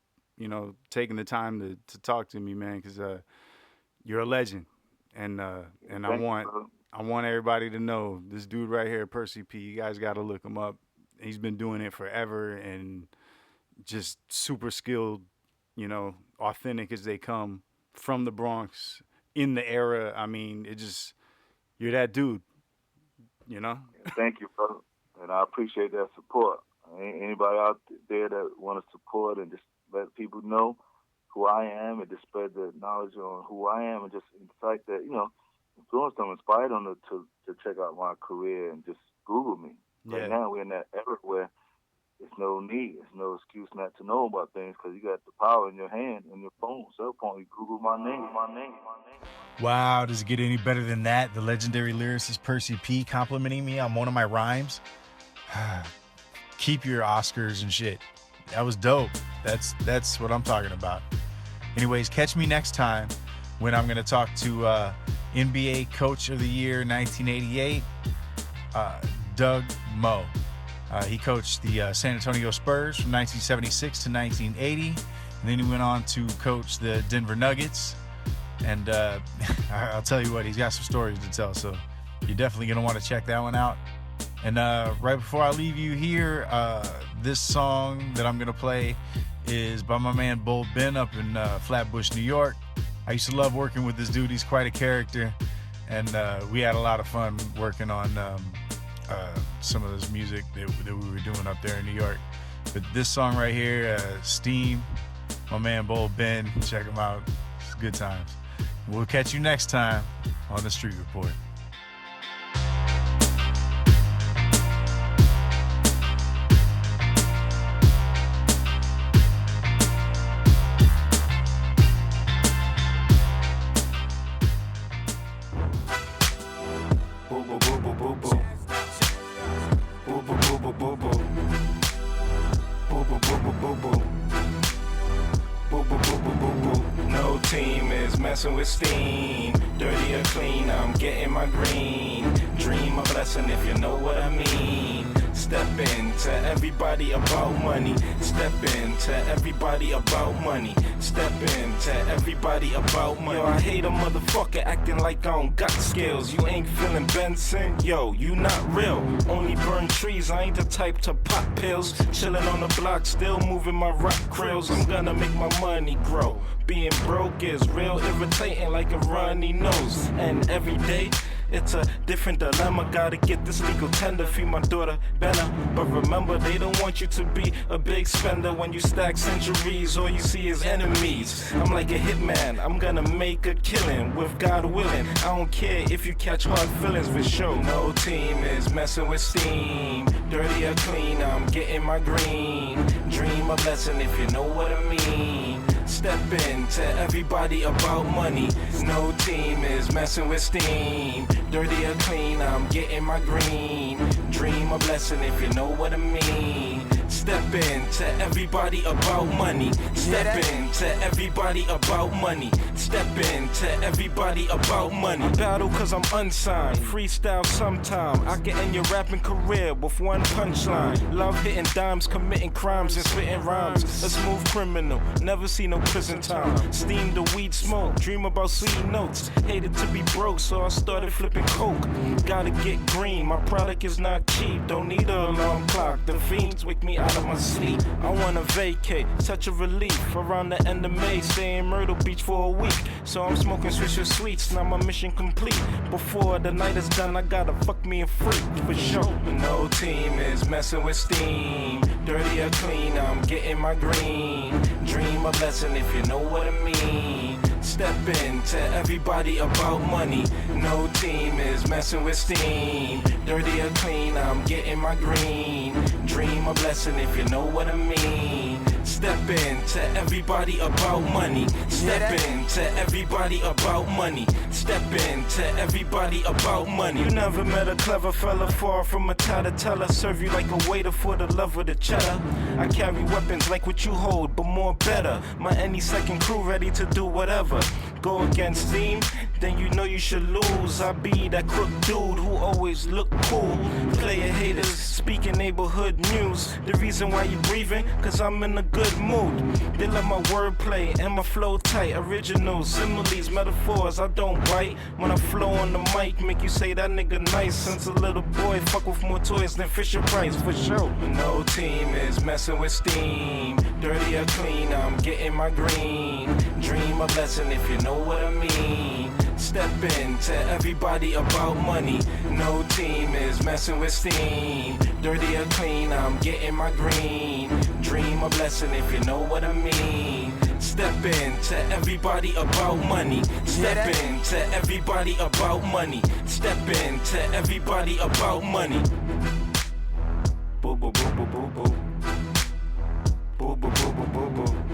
taking the time to talk to me, man, because you're a legend, and I want everybody to know this dude right here, Percee P. You guys got to look him up. He's been doing it forever, and just super skilled, authentic as they come from the Bronx. In the era, I mean, you're that dude, Thank you, brother. And I appreciate that support. Anybody out there that want to support and just let people know who I am and just spread the knowledge on who I am and just incite that, influence them, inspire them to check out my career and just Google me. Yeah. Right now, we're in that era where there's no need, there's no excuse not to know about things because you got the power in your hand, in your phone, cell phone. You Google my name. Wow, does it get any better than that? The legendary lyricist Percee P complimenting me on one of my rhymes. Keep your Oscars and shit. That was dope. That's what I'm talking about. Anyways, catch me next time when I'm going to talk to NBA Coach of the Year 1988, Doug Moe. He coached the San Antonio Spurs from 1976 to 1980, and then he went on to coach the Denver Nuggets. And I'll tell you what, he's got some stories to tell, so you're definitely going to want to check that one out. And right before I leave you here, this song that I'm going to play is by my man Bull Ben up in Flatbush, New York. I used to love working with this dude. He's quite a character, and we had a lot of fun working on some of this music that we were doing up there in New York. But this song right here, Steam, my man Bull Ben, check him out. It's good times. We'll catch you next time on The Street Report. No team is messing with steam. Dirty or clean, I'm getting my green. Dream a blessing if you know what I mean. Step in to everybody about money. Step in to everybody about money. Step in to everybody about money. Yo, I hate a motherfucker acting like I don't got skills. You ain't feeling Benson? Yo, you not real. Only burn trees, I ain't the type to pop pills. Chilling on the block, still moving my rock krills. I'm gonna make my money grow. Being broke is real irritating like a runny nose. And every day, it's a different dilemma. Gotta get this legal tender, feed my daughter better. But remember, they don't want you to be a big spender. When you stack centuries, all you see is enemies. I'm like a hitman, I'm gonna make a killing with God willing. I don't care if you catch hard feelings for sure. No team is messing with steam. Dirty or clean, I'm getting my green. Dream a blessing if you know what I mean. Step in to everybody about money. No team is messing with steam. Dirty or clean, I'm getting my green. Dream a blessing if you know what I mean. Step in to everybody about money. Step in to everybody about money. Step in to everybody about money. I battle cause I'm unsigned. Freestyle sometime. I can end your rapping career with one punchline. Love hitting dimes, committing crimes and spitting rhymes. A smooth criminal, never see no prison time. Steam the weed smoke, dream about sweet notes. Hated to be broke, so I started flipping coke. Gotta get green, my product is not cheap. Don't need an alarm clock, the fiends wake me out of my sleep. I wanna vacate, such a relief. Around the end of May, stay in Myrtle Beach for a week. So I'm smoking Swisher Sweets, now my mission complete. Before the night is done, I gotta fuck me a freak, for sure. No team is messing with steam. Dirty or clean, I'm getting my green. Dream a blessing if you know what I mean. Step in to everybody about money. No team is messing with steam. Dirty or clean, I'm getting my green. Dream a blessing if you know what I mean. Step in to everybody about money. Step in to everybody about money. Step in to everybody about money. You never met a clever fella far from a tattletale. Serve you like a waiter for the love of the cheddar. I carry weapons like what you hold, but more better. My any second crew ready to do whatever. Go against steam, then you know you should lose. I be that crook dude who always look cool. Player haters speaking neighborhood news. The reason why you breathing, cause I'm in a good mood. They love my wordplay and my flow tight. Original similes, metaphors, I don't bite. When I flow on the mic, make you say that nigga nice. Since a little boy, fuck with more toys than Fisher Price, for sure. No team is messing with steam. Dirty or clean, I'm getting my green. Dream a blessing if you know what I mean. Step in to everybody about money. No team is messing with steam. Dirty or clean, I'm getting my green. Dream a blessing if you know what I mean. Step in to everybody about money. Step in to everybody about money. Step in to everybody about money. Boo boo boo boo boo boo. Boo boo boo boo boo boo.